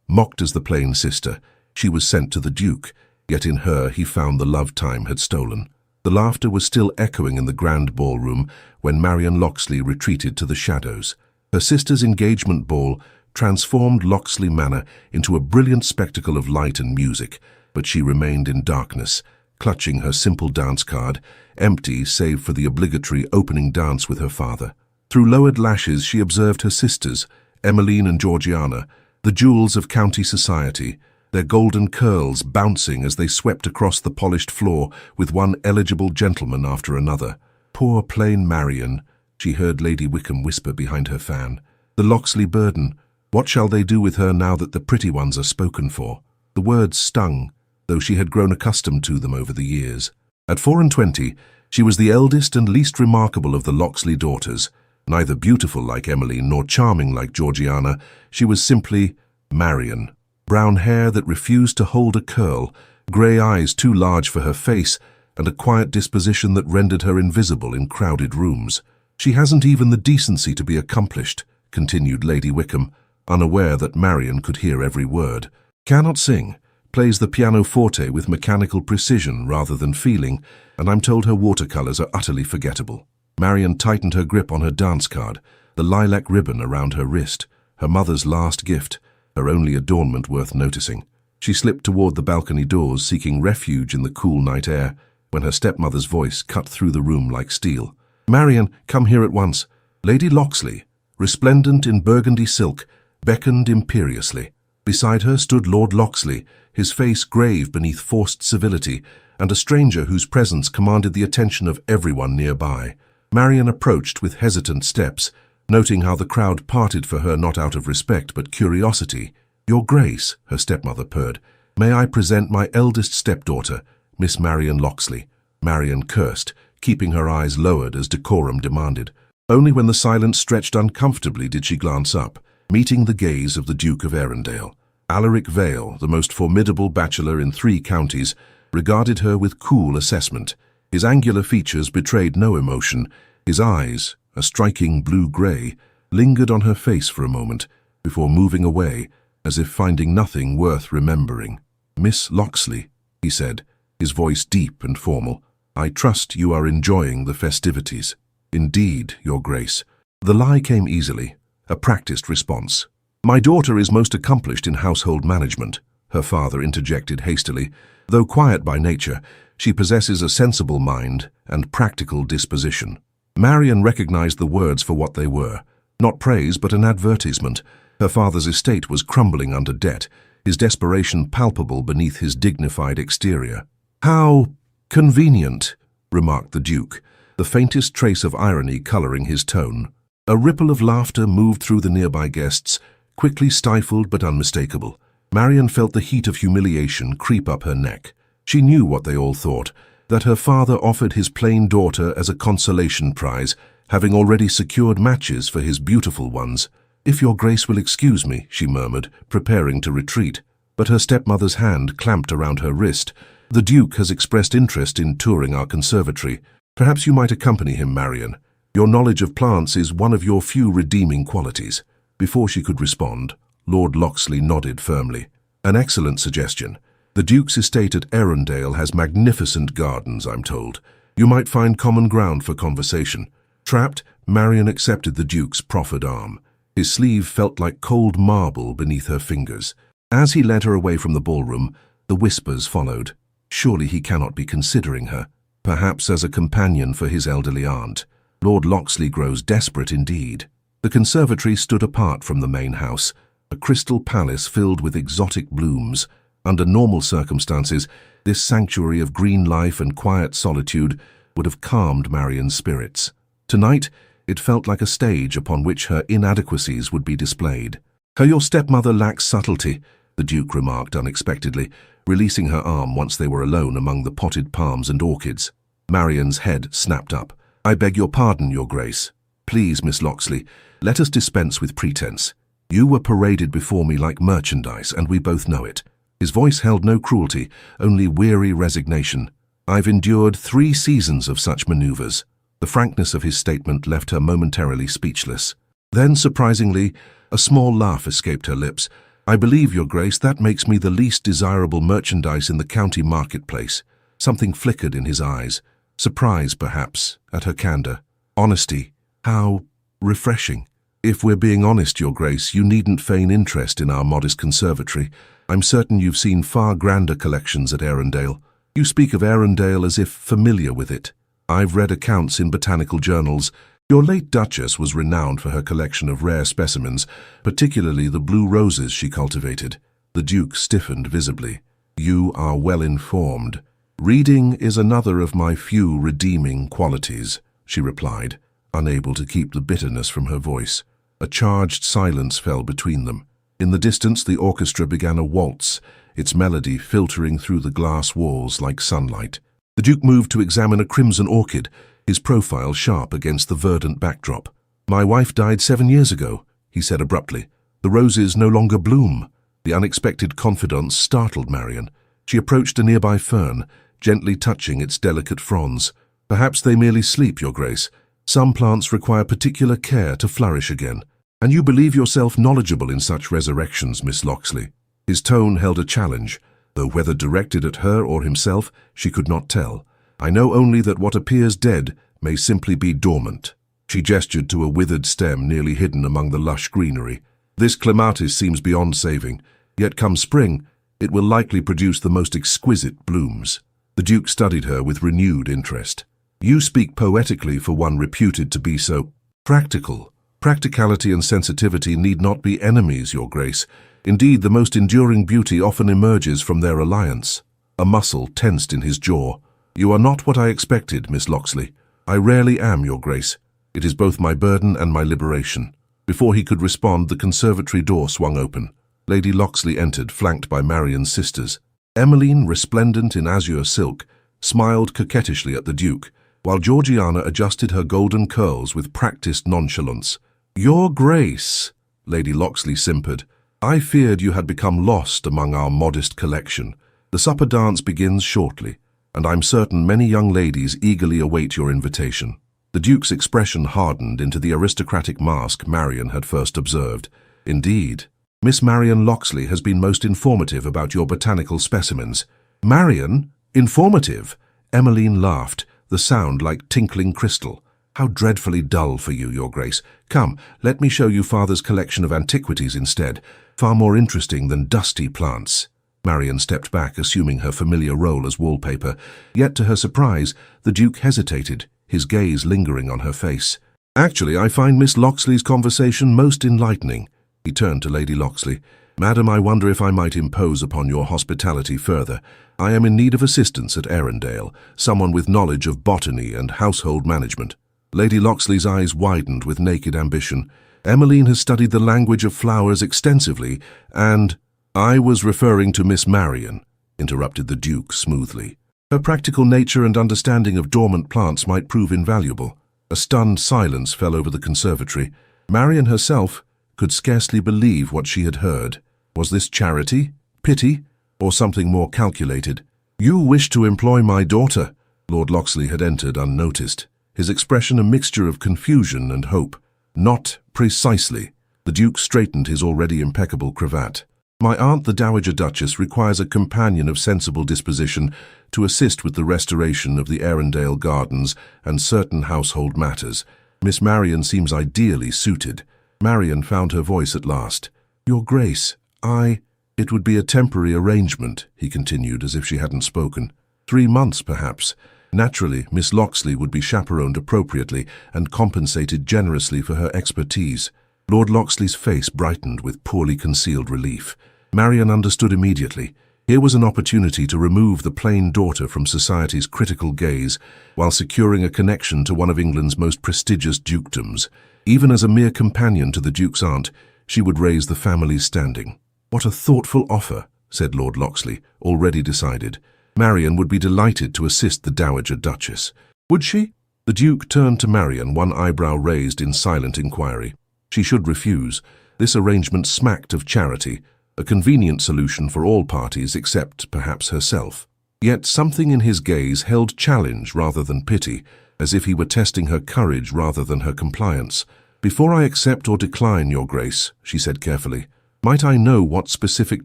Mocked as the plain sister, she was sent to the Duke, yet in her he found the love time had stolen. The laughter was still echoing in the grand ballroom when Marion Locksley retreated to the shadows. Her sister's engagement ball transformed Locksley Manor into a brilliant spectacle of light and music, but she remained in darkness, clutching her simple dance card, empty save for the obligatory opening dance with her father. Through lowered lashes she observed her sisters, Emmeline and Georgiana, the jewels of county society, their golden curls bouncing as they swept across the polished floor with one eligible gentleman after another. "Poor plain Marion," she heard Lady Wickham whisper behind her fan. "The Locksley burden. What shall they do with her now that the pretty ones are spoken for?" The words stung, though she had grown accustomed to them over the years. At 24, she was the eldest and least remarkable of the Locksley daughters. Neither beautiful like Emmeline nor charming like Georgiana, she was simply Marion. Brown hair that refused to hold a curl, grey eyes too large for her face, and a quiet disposition that rendered her invisible in crowded rooms. "She hasn't even the decency to be accomplished," continued Lady Wickham, unaware that Marion could hear every word. "Cannot sing, plays the pianoforte with mechanical precision rather than feeling, and I'm told her watercolours are utterly forgettable." Marion tightened her grip on her dance card, the lilac ribbon around her wrist, her mother's last gift, her only adornment worth noticing. She slipped toward the balcony doors, seeking refuge in the cool night air, when her stepmother's voice cut through the room like steel. "Marion, come here at once." Lady Locksley, resplendent in burgundy silk, beckoned imperiously. Beside her stood Lord Locksley, his face grave beneath forced civility, and a stranger whose presence commanded the attention of everyone nearby. Marion approached with hesitant steps, noting how the crowd parted for her not out of respect but curiosity. "Your Grace," her stepmother purred, "may I present my eldest stepdaughter, Miss Marion Locksley." Marion cursed, keeping her eyes lowered as decorum demanded. Only when the silence stretched uncomfortably did she glance up, meeting the gaze of the Duke of Arundel. Alaric Vale, the most formidable bachelor in 3 counties, regarded her with cool assessment. His angular features betrayed no emotion. His eyes, a striking blue-grey, lingered on her face for a moment, before moving away, as if finding nothing worth remembering. "Miss Locksley," he said, his voice deep and formal, "I trust you are enjoying the festivities." "Indeed, Your Grace." The lie came easily, a practiced response. "My daughter is most accomplished in household management," her father interjected hastily. "Though quiet by nature, she possesses a sensible mind and practical disposition." Marion recognized the words for what they were, not praise but an advertisement. Her father's estate was crumbling under debt, his desperation palpable beneath his dignified exterior. "How convenient," remarked the Duke, the faintest trace of irony coloring his tone. A ripple of laughter moved through the nearby guests, quickly stifled but unmistakable. Marion felt the heat of humiliation creep up her neck. She knew what they all thought, that her father offered his plain daughter as a consolation prize, having already secured matches for his beautiful ones. "If Your Grace will excuse me," she murmured, preparing to retreat. But her stepmother's hand clamped around her wrist. "The Duke has expressed interest in touring our conservatory. Perhaps you might accompany him, Marion. Your knowledge of plants is one of your few redeeming qualities." Before she could respond, Lord Locksley nodded firmly. "An excellent suggestion. The Duke's estate at Arundel has magnificent gardens, I'm told. You might find common ground for conversation." Trapped, Marion accepted the Duke's proffered arm. His sleeve felt like cold marble beneath her fingers. As he led her away from the ballroom, the whispers followed. Surely he cannot be considering her, perhaps as a companion for his elderly aunt. Lord Locksley grows desperate indeed. The conservatory stood apart from the main house, a crystal palace filled with exotic blooms. Under normal circumstances, this sanctuary of green life and quiet solitude would have calmed Marion's spirits. Tonight, it felt like a stage upon which her inadequacies would be displayed. "Your stepmother lacks subtlety," the Duke remarked unexpectedly, releasing her arm once they were alone among the potted palms and orchids. Marion's head snapped up. "I beg your pardon, Your Grace. Please, Miss Locksley, let us dispense with pretense. You were paraded before me like merchandise, and we both know it." His voice held no cruelty, only weary resignation. "I've endured 3 seasons of such maneuvers." The frankness of his statement left her momentarily speechless. Then, surprisingly, a small laugh escaped her lips, I believe, Your Grace, that makes me the least desirable merchandise in the county marketplace. Something flickered in his eyes. Surprise, perhaps, at her candor. Honesty. How refreshing. If we're being honest, Your Grace, you needn't feign interest in our modest conservatory. I'm certain you've seen far grander collections at Arundel. You speak of Arundel as if familiar with it. I've read accounts in botanical journals. Your late Duchess was renowned for her collection of rare specimens, particularly the blue roses she cultivated. The Duke stiffened visibly. You are well informed. Reading is another of my few redeeming qualities, she replied, unable to keep the bitterness from her voice. A charged silence fell between them. In the distance, the orchestra began a waltz, its melody filtering through the glass walls like sunlight. The Duke moved to examine a crimson orchid, his profile sharp against the verdant backdrop. My wife died 7 years ago, he said abruptly. The roses no longer bloom. The unexpected confidence startled Marian. She approached a nearby fern, gently touching its delicate fronds. Perhaps they merely sleep, Your Grace. Some plants require particular care to flourish again. And you believe yourself knowledgeable in such resurrections, Miss Locksley. His tone held a challenge, though whether directed at her or himself, she could not tell. I know only that what appears dead may simply be dormant. She gestured to a withered stem nearly hidden among the lush greenery. This clematis seems beyond saving, yet come spring, it will likely produce the most exquisite blooms. The Duke studied her with renewed interest. You speak poetically for one reputed to be so practical. Practicality and sensitivity need not be enemies, Your Grace. Indeed, the most enduring beauty often emerges from their alliance. A muscle tensed in his jaw. You are not what I expected, Miss Locksley. I rarely am, Your Grace. It is both my burden and my liberation. Before he could respond, the conservatory door swung open. Lady Locksley entered, flanked by Marian's sisters. Emmeline, resplendent in azure silk, smiled coquettishly at the Duke, while Georgiana adjusted her golden curls with practiced nonchalance. Your Grace, Lady Locksley simpered, I feared you had become lost among our modest collection. The supper dance begins shortly, and I'm certain many young ladies eagerly await your invitation. The Duke's expression hardened into the aristocratic mask Marian had first observed. Indeed, Miss Marian Locksley has been most informative about your botanical specimens. Marian? Informative? Emmeline laughed, the sound like tinkling crystal. How dreadfully dull for you, Your Grace. Come, let me show you Father's collection of antiquities instead, far more interesting than dusty plants. Marian stepped back, assuming her familiar role as wallpaper, yet to her surprise, the Duke hesitated, his gaze lingering on her face. Actually, I find Miss Locksley's conversation most enlightening. He turned to Lady Locksley. Madam, I wonder if I might impose upon your hospitality further. I am in need of assistance at Arundel, someone with knowledge of botany and household management. Lady Locksley's eyes widened with naked ambition. Emmeline has studied the language of flowers extensively, and— I was referring to Miss Marian, interrupted the Duke smoothly. Her practical nature and understanding of dormant plants might prove invaluable. A stunned silence fell over the conservatory. Marian herself could scarcely believe what she had heard. Was this charity, pity, or something more calculated? You wish to employ my daughter? Lord Locksley had entered unnoticed, his expression a mixture of confusion and hope. Not precisely. The Duke straightened his already impeccable cravat. My aunt, the Dowager Duchess, requires a companion of sensible disposition to assist with the restoration of the Arundel gardens and certain household matters. Miss Marian seems ideally suited. Marian found her voice at last. Your Grace, It would be a temporary arrangement, he continued as if she hadn't spoken. 3 months, perhaps. Naturally, Miss Locksley would be chaperoned appropriately and compensated generously for her expertise. Lord Locksley's face brightened with poorly concealed relief. Marian understood immediately. Here was an opportunity to remove the plain daughter from society's critical gaze while securing a connection to one of England's most prestigious dukedoms. Even as a mere companion to the Duke's aunt, she would raise the family's standing. What a thoughtful offer, said Lord Locksley, already decided. Marian would be delighted to assist the Dowager Duchess. Would she? The Duke turned to Marian, one eyebrow raised in silent inquiry. She should refuse. This arrangement smacked of charity, a convenient solution for all parties except perhaps herself. Yet something in his gaze held challenge rather than pity, as if he were testing her courage rather than her compliance. Before I accept or decline, Your Grace, she said carefully, Might I know what specific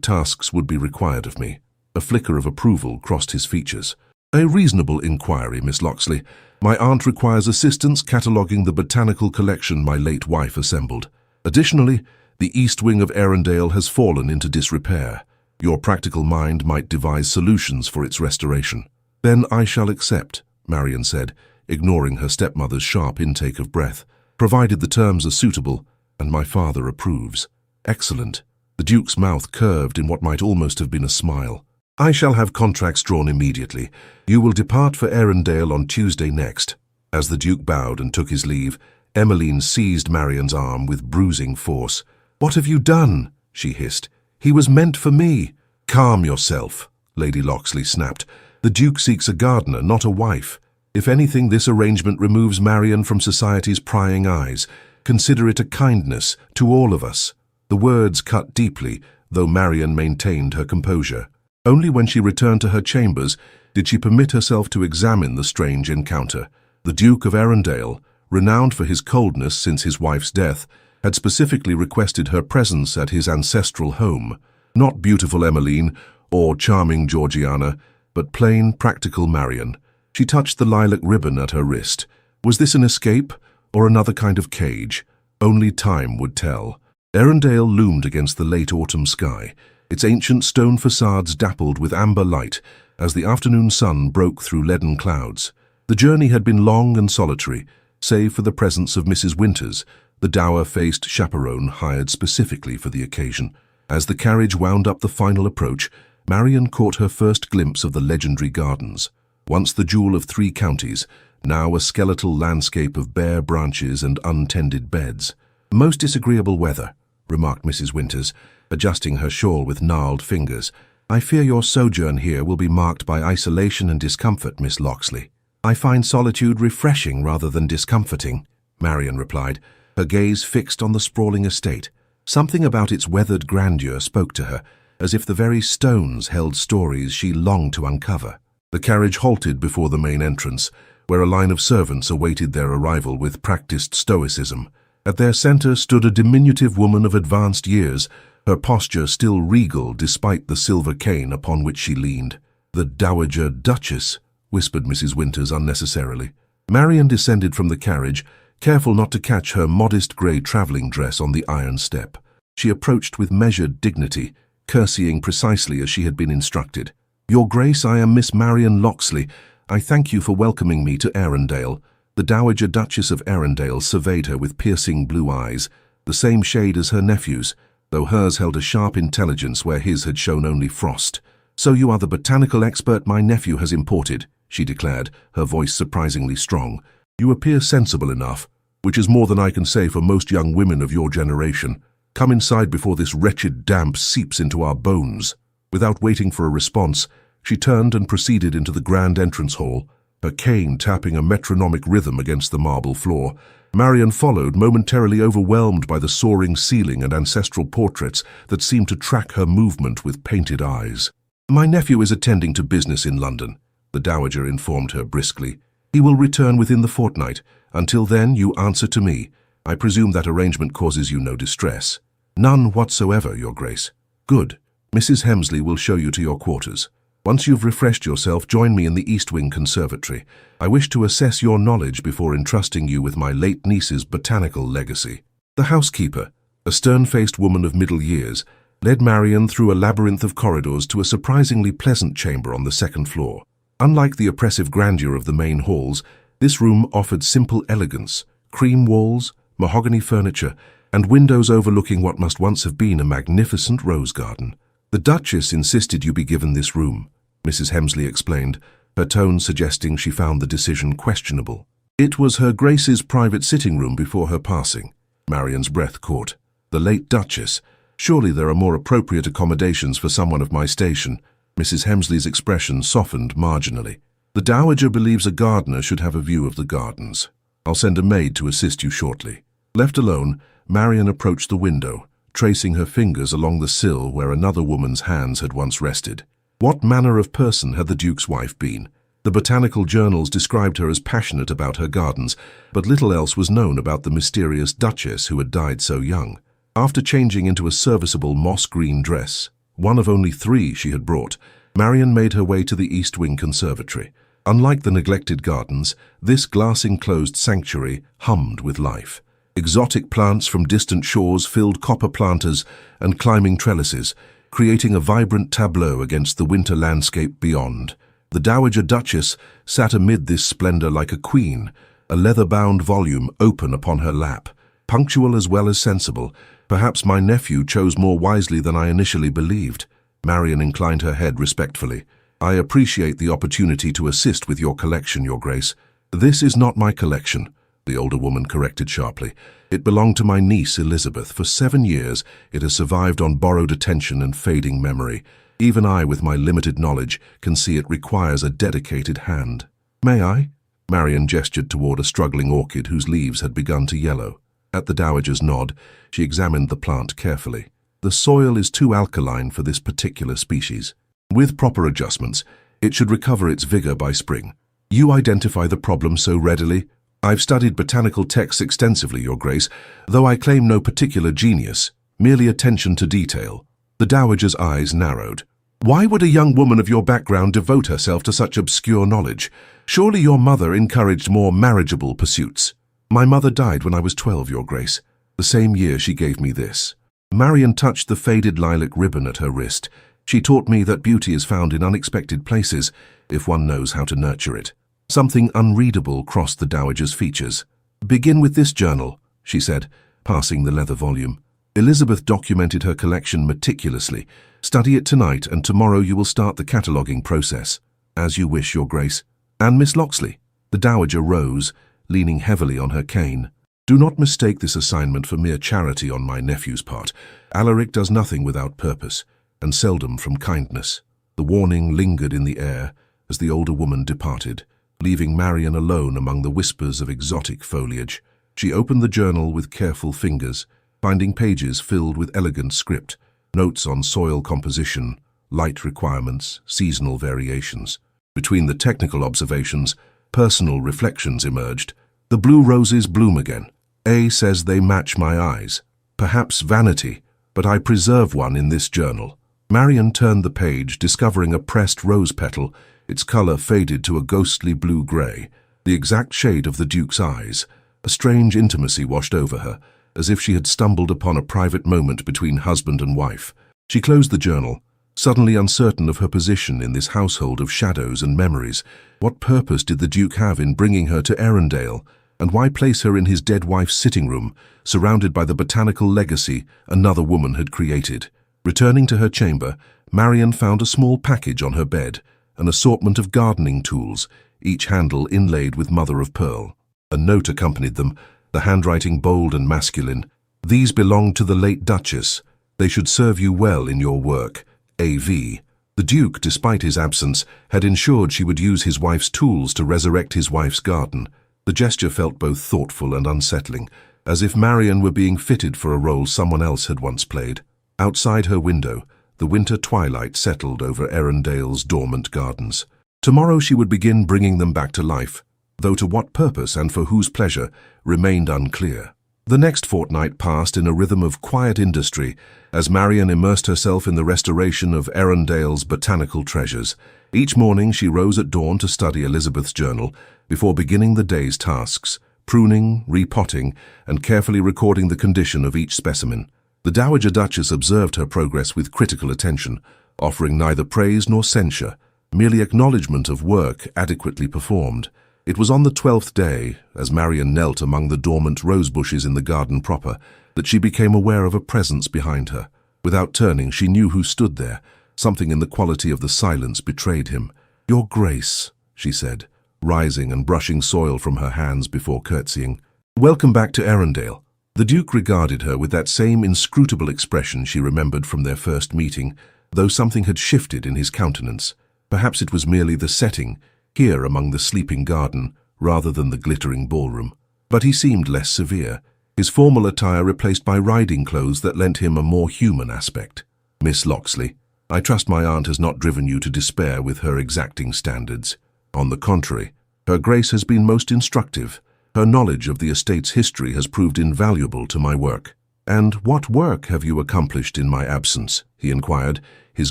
tasks would be required of me? A flicker of approval crossed his features. A reasonable inquiry, Miss Locksley. My aunt requires assistance cataloguing the botanical collection my late wife assembled. Additionally, the east wing of Arundel has fallen into disrepair. Your practical mind might devise solutions for its restoration. Then I shall accept, Marian said, ignoring her stepmother's sharp intake of breath, provided the terms are suitable and my father approves. Excellent. The Duke's mouth curved in what might almost have been a smile. I shall have contracts drawn immediately. You will depart for Arundel on Tuesday next. As the Duke bowed and took his leave, Emmeline seized Marian's arm with bruising force. What have you done? She hissed. He was meant for me. Calm yourself, Lady Locksley snapped. The Duke seeks a gardener, not a wife. If anything, this arrangement removes Marian from society's prying eyes. Consider it a kindness to all of us. The words cut deeply, though Marian maintained her composure. Only when she returned to her chambers did she permit herself to examine the strange encounter. The Duke of Arundel, renowned for his coldness since his wife's death, had specifically requested her presence at his ancestral home. Not beautiful Emmeline or charming Georgiana, but plain, practical Marian. She touched the lilac ribbon at her wrist. Was this an escape or another kind of cage? Only time would tell. Arundel loomed against the late autumn sky, its ancient stone facades dappled with amber light as the afternoon sun broke through leaden clouds. The journey had been long and solitary, save for the presence of Mrs. Winters, the dour-faced chaperone hired specifically for the occasion. As the carriage wound up the final approach, Marian caught her first glimpse of the legendary gardens. Once the jewel of 3 counties, now a skeletal landscape of bare branches and untended beds. Most disagreeable weather, remarked Mrs. Winters, adjusting her shawl with gnarled fingers. I fear your sojourn here will be marked by isolation and discomfort, Miss Locksley. I find solitude refreshing rather than discomforting, Marian replied, her gaze fixed on the sprawling estate. Something about its weathered grandeur spoke to her, as if the very stones held stories she longed to uncover. The carriage halted before the main entrance, where a line of servants awaited their arrival with practiced stoicism. At their center stood a diminutive woman of advanced years, her posture still regal despite the silver cane upon which she leaned. The Dowager Duchess, whispered Mrs. Winters unnecessarily. Marian descended from the carriage, careful not to catch her modest grey travelling dress on the iron step. She approached with measured dignity, curtsying precisely as she had been instructed. Your Grace, I am Miss Marian Locksley. I thank you for welcoming me to Arundel. The Dowager Duchess of Arundel surveyed her with piercing blue eyes, the same shade as her nephew's, though hers held a sharp intelligence where his had shown only frost. So you are the botanical expert my nephew has imported, she declared, her voice surprisingly strong. You appear sensible enough, which is more than I can say for most young women of your generation. Come inside before this wretched damp seeps into our bones. Without waiting for a response, she turned and proceeded into the grand entrance hall, her cane tapping a metronomic rhythm against the marble floor. Marian followed, momentarily overwhelmed by the soaring ceiling and ancestral portraits that seemed to track her movement with painted eyes. My nephew is attending to business in London, the Dowager informed her briskly. He will return within the fortnight. Until then, you answer to me. I presume that arrangement causes you no distress. None whatsoever, Your Grace. Good. Mrs. Hemsley will show you to your quarters. Once you've refreshed yourself, join me in the East Wing Conservatory. I wish to assess your knowledge before entrusting you with my late niece's botanical legacy. The housekeeper, a stern-faced woman of middle years, led Marian through a labyrinth of corridors to a surprisingly pleasant chamber on the 2nd floor. Unlike the oppressive grandeur of the main halls, this room offered simple elegance, cream walls, mahogany furniture, and windows overlooking what must once have been a magnificent rose garden. The Duchess insisted you be given this room, Mrs. Hemsley explained, her tone suggesting she found the decision questionable. It was Her Grace's private sitting room before her passing. Marian's breath caught. The late Duchess. Surely there are more appropriate accommodations for someone of my station. Mrs. Hemsley's expression softened marginally. The Dowager believes a gardener should have a view of the gardens. I'll send a maid to assist you shortly. Left alone, Marian approached the window, tracing her fingers along the sill where another woman's hands had once rested. What manner of person had the Duke's wife been? The botanical journals described her as passionate about her gardens, but little else was known about the mysterious Duchess who had died so young. After changing into a serviceable moss-green dress, one of only 3 she had brought, Marian made her way to the East Wing Conservatory. Unlike the neglected gardens, this glass-enclosed sanctuary hummed with life. Exotic plants from distant shores filled copper planters and climbing trellises, creating a vibrant tableau against the winter landscape beyond. The Dowager Duchess sat amid this splendor like a queen, a leather-bound volume open upon her lap. Punctual as well as sensible, perhaps my nephew chose more wisely than I initially believed. Marian inclined her head respectfully. I appreciate the opportunity to assist with your collection, Your Grace. This is not my collection, the older woman corrected sharply. It belonged to my niece Elizabeth. For 7 years, it has survived on borrowed attention and fading memory. Even I, with my limited knowledge, can see it requires a dedicated hand. May I? Marian gestured toward a struggling orchid whose leaves had begun to yellow. At the dowager's nod, she examined the plant carefully. The soil is too alkaline for this particular species. With proper adjustments, it should recover its vigor by spring. You identify the problem so readily. I've studied botanical texts extensively, Your Grace, though I claim no particular genius, merely attention to detail. The dowager's eyes narrowed. Why would a young woman of your background devote herself to such obscure knowledge? Surely your mother encouraged more marriageable pursuits. My mother died when I was 12, Your Grace, the same year she gave me this. Marian touched the faded lilac ribbon at her wrist. She taught me that beauty is found in unexpected places, if one knows how to nurture it. Something unreadable crossed the dowager's features. Begin with this journal, she said, passing the leather volume. Elizabeth documented her collection meticulously. Study it tonight, and tomorrow you will start the cataloguing process. As you wish, Your Grace. And Miss Locksley. The dowager rose, leaning heavily on her cane. Do not mistake this assignment for mere charity on my nephew's part. Alaric does nothing without purpose, and seldom from kindness. The warning lingered in the air as the older woman departed, leaving Marian alone among the whispers of exotic foliage. She opened the journal with careful fingers, finding pages filled with elegant script, notes on soil composition, light requirements, seasonal variations. Between the technical observations, personal reflections emerged. The blue roses bloom again. A says they match my eyes. Perhaps vanity, but I preserve one in this journal. Marian turned the page, discovering a pressed rose petal. Its color faded to a ghostly blue-gray, the exact shade of the Duke's eyes. A strange intimacy washed over her, as if she had stumbled upon a private moment between husband and wife. She closed the journal, suddenly uncertain of her position in this household of shadows and memories. What purpose did the Duke have in bringing her to Arundel, and why place her in his dead wife's sitting room, surrounded by the botanical legacy another woman had created? Returning to her chamber, Marian found a small package on her bed, an assortment of gardening tools, each handle inlaid with mother-of-pearl. A note accompanied them, the handwriting bold and masculine. These belonged to the late Duchess. They should serve you well in your work. A.V. The Duke, despite his absence, had ensured she would use his wife's tools to resurrect his wife's garden. The gesture felt both thoughtful and unsettling, as if Marian were being fitted for a role someone else had once played. Outside her window, the winter twilight settled over Arundel's dormant gardens. Tomorrow she would begin bringing them back to life, though to what purpose and for whose pleasure remained unclear. The next fortnight passed in a rhythm of quiet industry as Marian immersed herself in the restoration of Arundel's botanical treasures. Each morning she rose at dawn to study Elizabeth's journal before beginning the day's tasks, pruning, repotting, and carefully recording the condition of each specimen. The Dowager Duchess observed her progress with critical attention, offering neither praise nor censure, merely acknowledgement of work adequately performed. It was on the 12th day, as Marian knelt among the dormant rose bushes in the garden proper, that she became aware of a presence behind her. Without turning, she knew who stood there. Something in the quality of the silence betrayed him. "Your Grace," she said, rising and brushing soil from her hands before curtsying. "Welcome back to Arundel." The Duke regarded her with that same inscrutable expression she remembered from their first meeting, though something had shifted in his countenance. Perhaps it was merely the setting, here among the sleeping garden, rather than the glittering ballroom. But he seemed less severe, his formal attire replaced by riding clothes that lent him a more human aspect. "Miss Locksley, I trust my aunt has not driven you to despair with her exacting standards. On the contrary, her Grace has been most instructive. Her knowledge of the estate's history has proved invaluable to my work." "And what work have you accomplished in my absence?" he inquired, his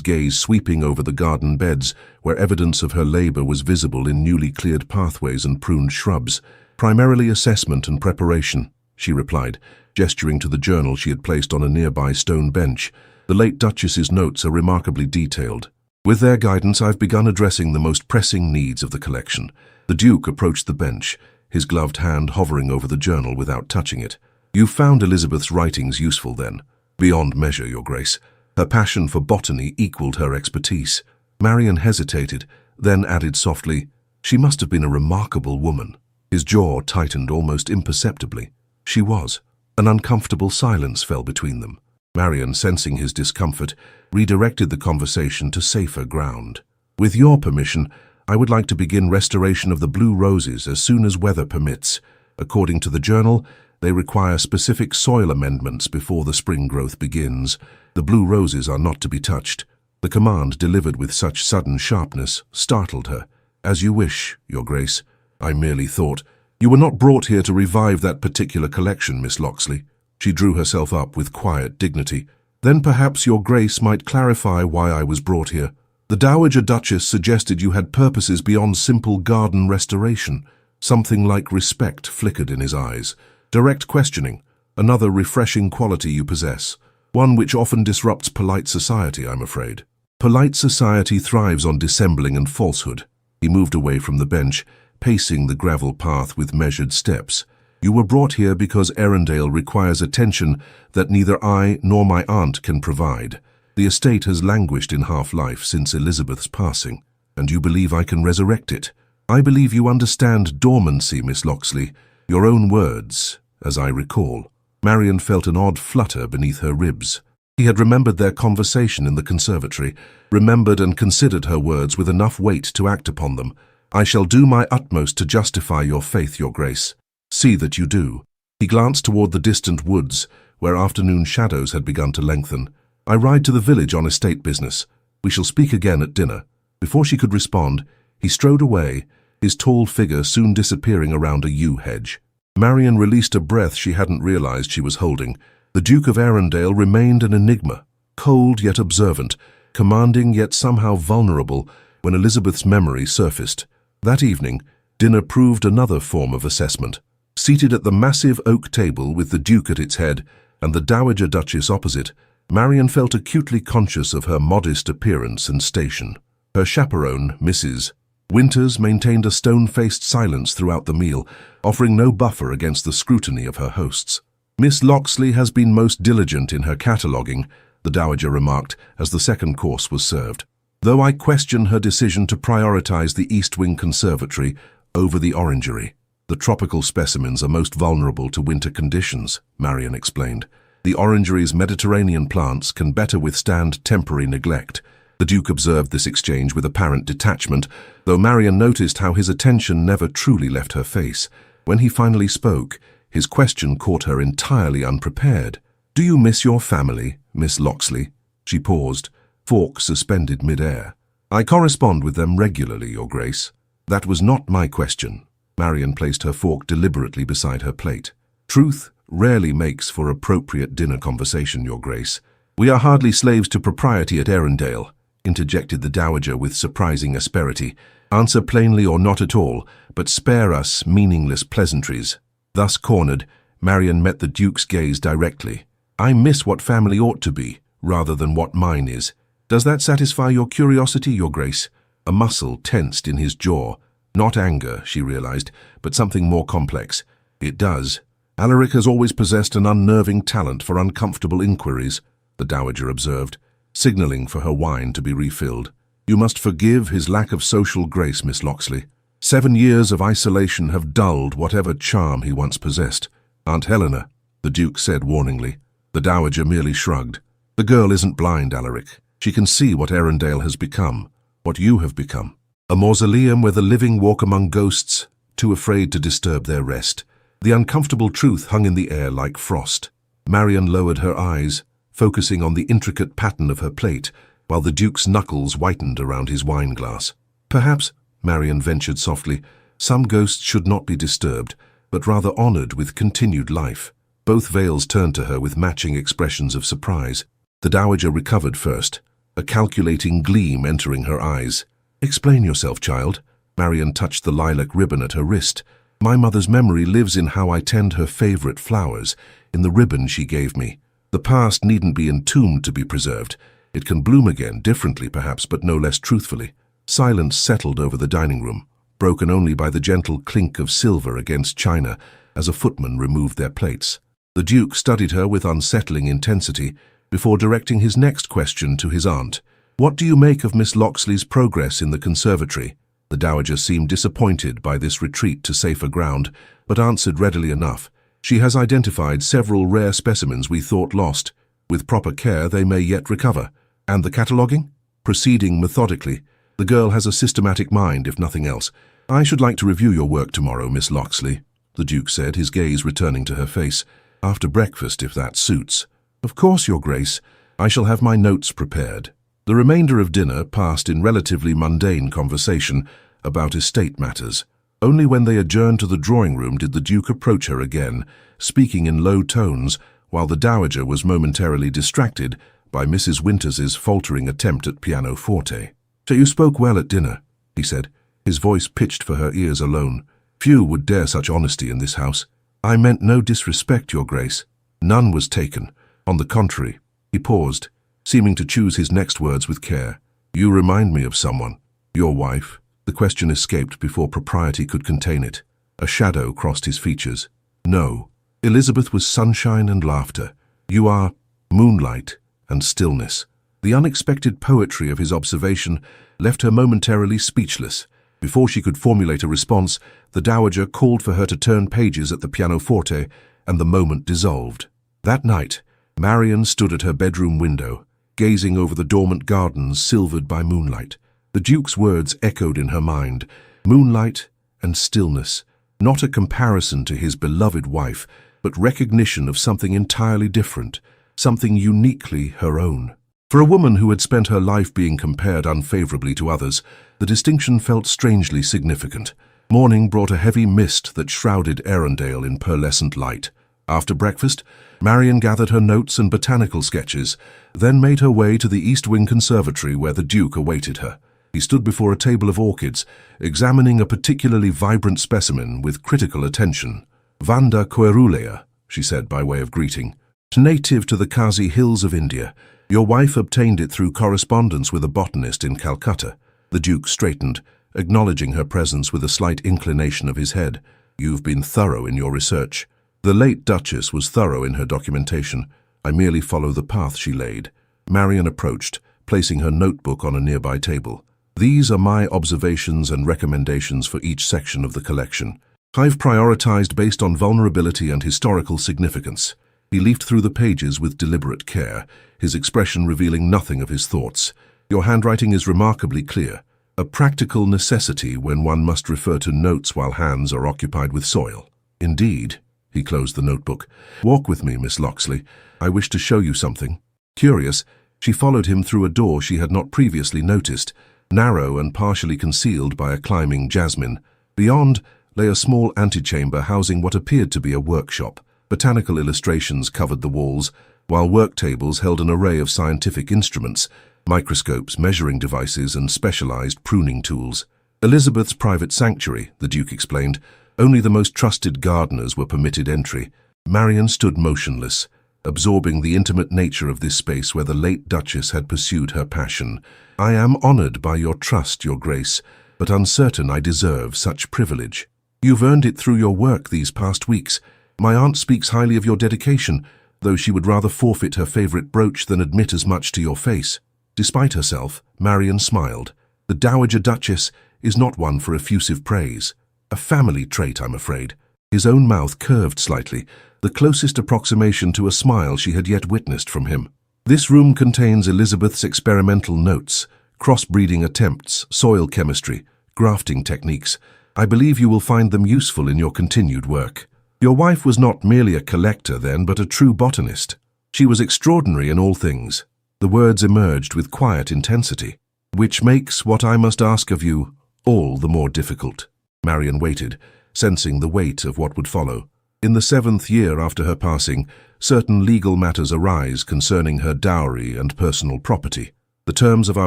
gaze sweeping over the garden beds, where evidence of her labor was visible in newly cleared pathways and pruned shrubs. "Primarily assessment and preparation," she replied, gesturing to the journal she had placed on a nearby stone bench. "The late Duchess's notes are remarkably detailed. With their guidance, I've begun addressing the most pressing needs of the collection." The Duke approached the bench, his gloved hand hovering over the journal without touching it. "You found Elizabeth's writings useful, then?" "Beyond measure, Your Grace. Her passion for botany equaled her expertise." Marian hesitated, then added softly, "She must have been a remarkable woman." His jaw tightened almost imperceptibly. She was. An uncomfortable silence fell between them. Marian, sensing his discomfort, redirected the conversation to safer ground. "With your permission, I would like to begin restoration of the blue roses as soon as weather permits. According to the journal, they require specific soil amendments before the spring growth begins. The blue roses are not to be touched." The command, delivered with such sudden sharpness, startled her. "As you wish, Your Grace. I merely thought—" "You were not brought here to revive that particular collection, Miss Locksley." She drew herself up with quiet dignity. "Then perhaps Your Grace might clarify why I was brought here. The Dowager Duchess suggested you had purposes beyond simple garden restoration." Something like respect flickered in his eyes. "Direct questioning, another refreshing quality you possess. One which often disrupts polite society, I'm afraid." "Polite society thrives on dissembling and falsehood." He moved away from the bench, pacing the gravel path with measured steps. "You were brought here because Arundel requires attention that neither I nor my aunt can provide. The estate has languished in half-life since Elizabeth's passing, and you believe I can resurrect it. I believe you understand dormancy, Miss Locksley. Your own words, as I recall." Marian felt an odd flutter beneath her ribs. He had remembered their conversation in the conservatory, remembered and considered her words with enough weight to act upon them. "I shall do my utmost to justify your faith, Your Grace. See that you do." He glanced toward the distant woods, where afternoon shadows had begun to lengthen. "I ride to the village on estate business. We shall speak again at dinner." Before she could respond, he strode away, his tall figure soon disappearing around a yew hedge. Marian released a breath she hadn't realized she was holding. The Duke of Arundel remained an enigma, cold yet observant, commanding yet somehow vulnerable, when Elizabeth's memory surfaced. That evening, dinner proved another form of assessment. Seated at the massive oak table with the Duke at its head and the Dowager Duchess opposite, Marian felt acutely conscious of her modest appearance and station. Her chaperone, Mrs. Winters, maintained a stone-faced silence throughout the meal, offering no buffer against the scrutiny of her hosts. "Miss Locksley has been most diligent in her cataloguing," the Dowager remarked as the second course was served. "Though I question her decision to prioritize the East Wing Conservatory over the Orangery. The tropical specimens are most vulnerable to winter conditions," Marian explained. "The Orangery's Mediterranean plants can better withstand temporary neglect." The Duke observed this exchange with apparent detachment, though Marian noticed how his attention never truly left her face. When he finally spoke, his question caught her entirely unprepared. "Do you miss your family, Miss Locksley?" She paused, fork suspended mid-air. "I correspond with them regularly, Your Grace." "That was not my question." Marian placed her fork deliberately beside her plate. "Truth rarely makes for appropriate dinner conversation, Your Grace. We are hardly slaves to propriety at Arundel," interjected the Dowager with surprising asperity. "Answer plainly or not at all, but spare us meaningless pleasantries." Thus cornered, Marian met the Duke's gaze directly. "I miss what family ought to be, rather than what mine is. Does that satisfy your curiosity, Your Grace?" A muscle tensed in his jaw. Not anger, she realized, but something more complex. "It does. Alaric has always possessed an unnerving talent for uncomfortable inquiries," the Dowager observed, signaling for her wine to be refilled. "You must forgive his lack of social grace, Miss Locksley. 7 years of isolation have dulled whatever charm he once possessed." "Aunt Helena," the Duke said warningly. The Dowager merely shrugged. "The girl isn't blind, Alaric. She can see what Arundel has become, what you have become. A mausoleum where the living walk among ghosts, too afraid to disturb their rest." The uncomfortable truth hung in the air like frost. Marian lowered her eyes, focusing on the intricate pattern of her plate, while the Duke's knuckles whitened around his wine-glass. "Perhaps," Marian ventured softly, "some ghosts should not be disturbed, but rather honored with continued life." Both veils turned to her with matching expressions of surprise. The dowager recovered first, a calculating gleam entering her eyes. "Explain yourself, child." Marian touched the lilac ribbon at her wrist. "My mother's memory lives in how I tend her favorite flowers, in the ribbon she gave me. The past needn't be entombed to be preserved. It can bloom again, differently perhaps, but no less truthfully." Silence settled over the dining room, broken only by the gentle clink of silver against china as a footman removed their plates. The Duke studied her with unsettling intensity before directing his next question to his aunt. "What do you make of Miss Locksley's progress in the conservatory?" The dowager seemed disappointed by this retreat to safer ground, but answered readily enough. "She has identified several rare specimens we thought lost. With proper care they may yet recover. And the cataloguing?" Proceeding methodically. "The girl has a systematic mind, if nothing else. I should like to review your work tomorrow, Miss Locksley," the Duke said, his gaze returning to her face. "After breakfast, if that suits." "Of course, Your Grace. I shall have my notes prepared." The remainder of dinner passed in relatively mundane conversation about estate matters. Only when they adjourned to the drawing room did the Duke approach her again, speaking in low tones, while the dowager was momentarily distracted by Mrs. Winters's faltering attempt at pianoforte. "So you spoke well at dinner," he said, his voice pitched for her ears alone. "Few would dare such honesty in this house." "I meant no disrespect, Your Grace." "None was taken. On the contrary." He paused, seeming to choose his next words with care. "You remind me of someone." "Your wife?" The question escaped before propriety could contain it. A shadow crossed his features. "No. Elizabeth was sunshine and laughter. You are moonlight and stillness." The unexpected poetry of his observation left her momentarily speechless. Before she could formulate a response, the dowager called for her to turn pages at the pianoforte, and the moment dissolved. That night, Marian stood at her bedroom window, gazing over the dormant gardens silvered by moonlight. The Duke's words echoed in her mind. Moonlight and stillness, not a comparison to his beloved wife, but recognition of something entirely different, something uniquely her own. For a woman who had spent her life being compared unfavorably to others, the distinction felt strangely significant. Morning brought a heavy mist that shrouded Arundel in pearlescent light. After breakfast, Marian gathered her notes and botanical sketches, then made her way to the East Wing Conservatory where the Duke awaited her. He stood before a table of orchids, examining a particularly vibrant specimen with critical attention. "Vanda coerulea," she said by way of greeting. "Native to the Khasi Hills of India. Your wife obtained it through correspondence with a botanist in Calcutta." The Duke straightened, acknowledging her presence with a slight inclination of his head. "You've been thorough in your research." The late Duchess was thorough in her documentation. I merely follow the path she laid. Marian approached, placing her notebook on a nearby table. "These are my observations and recommendations for each section of the collection. I've prioritized based on vulnerability and historical significance." He leafed through the pages with deliberate care, his expression revealing nothing of his thoughts. "Your handwriting is remarkably clear, a practical necessity when one must refer to notes while hands are occupied with soil." "Indeed." He closed the notebook. "Walk with me, Miss Locksley. I wish to show you something." Curious, she followed him through a door she had not previously noticed, narrow and partially concealed by a climbing jasmine. Beyond lay a small antechamber housing what appeared to be a workshop. Botanical illustrations covered the walls, while work tables held an array of scientific instruments, microscopes, measuring devices, and specialized pruning tools. Elizabeth's private sanctuary, the Duke explained. Only the most trusted gardeners were permitted entry. Marian stood motionless, absorbing the intimate nature of this space where the late Duchess had pursued her passion. "I am honored by your trust, Your Grace, but uncertain I deserve such privilege. You've earned it through your work these past weeks. My aunt speaks highly of your dedication, though she would rather forfeit her favorite brooch than admit as much to your face." Despite herself, Marian smiled. The Dowager Duchess is not one for effusive praise. A family trait, I'm afraid. His own mouth curved slightly, the closest approximation to a smile she had yet witnessed from him. "This room contains Elizabeth's experimental notes, crossbreeding attempts, soil chemistry, grafting techniques. I believe you will find them useful in your continued work." "Your wife was not merely a collector then, but a true botanist. She was extraordinary in all things." The words emerged with quiet intensity. "Which makes what I must ask of you all the more difficult." Marian waited, sensing the weight of what would follow. In the 7th year after her passing, certain legal matters arise concerning her dowry and personal property. The terms of our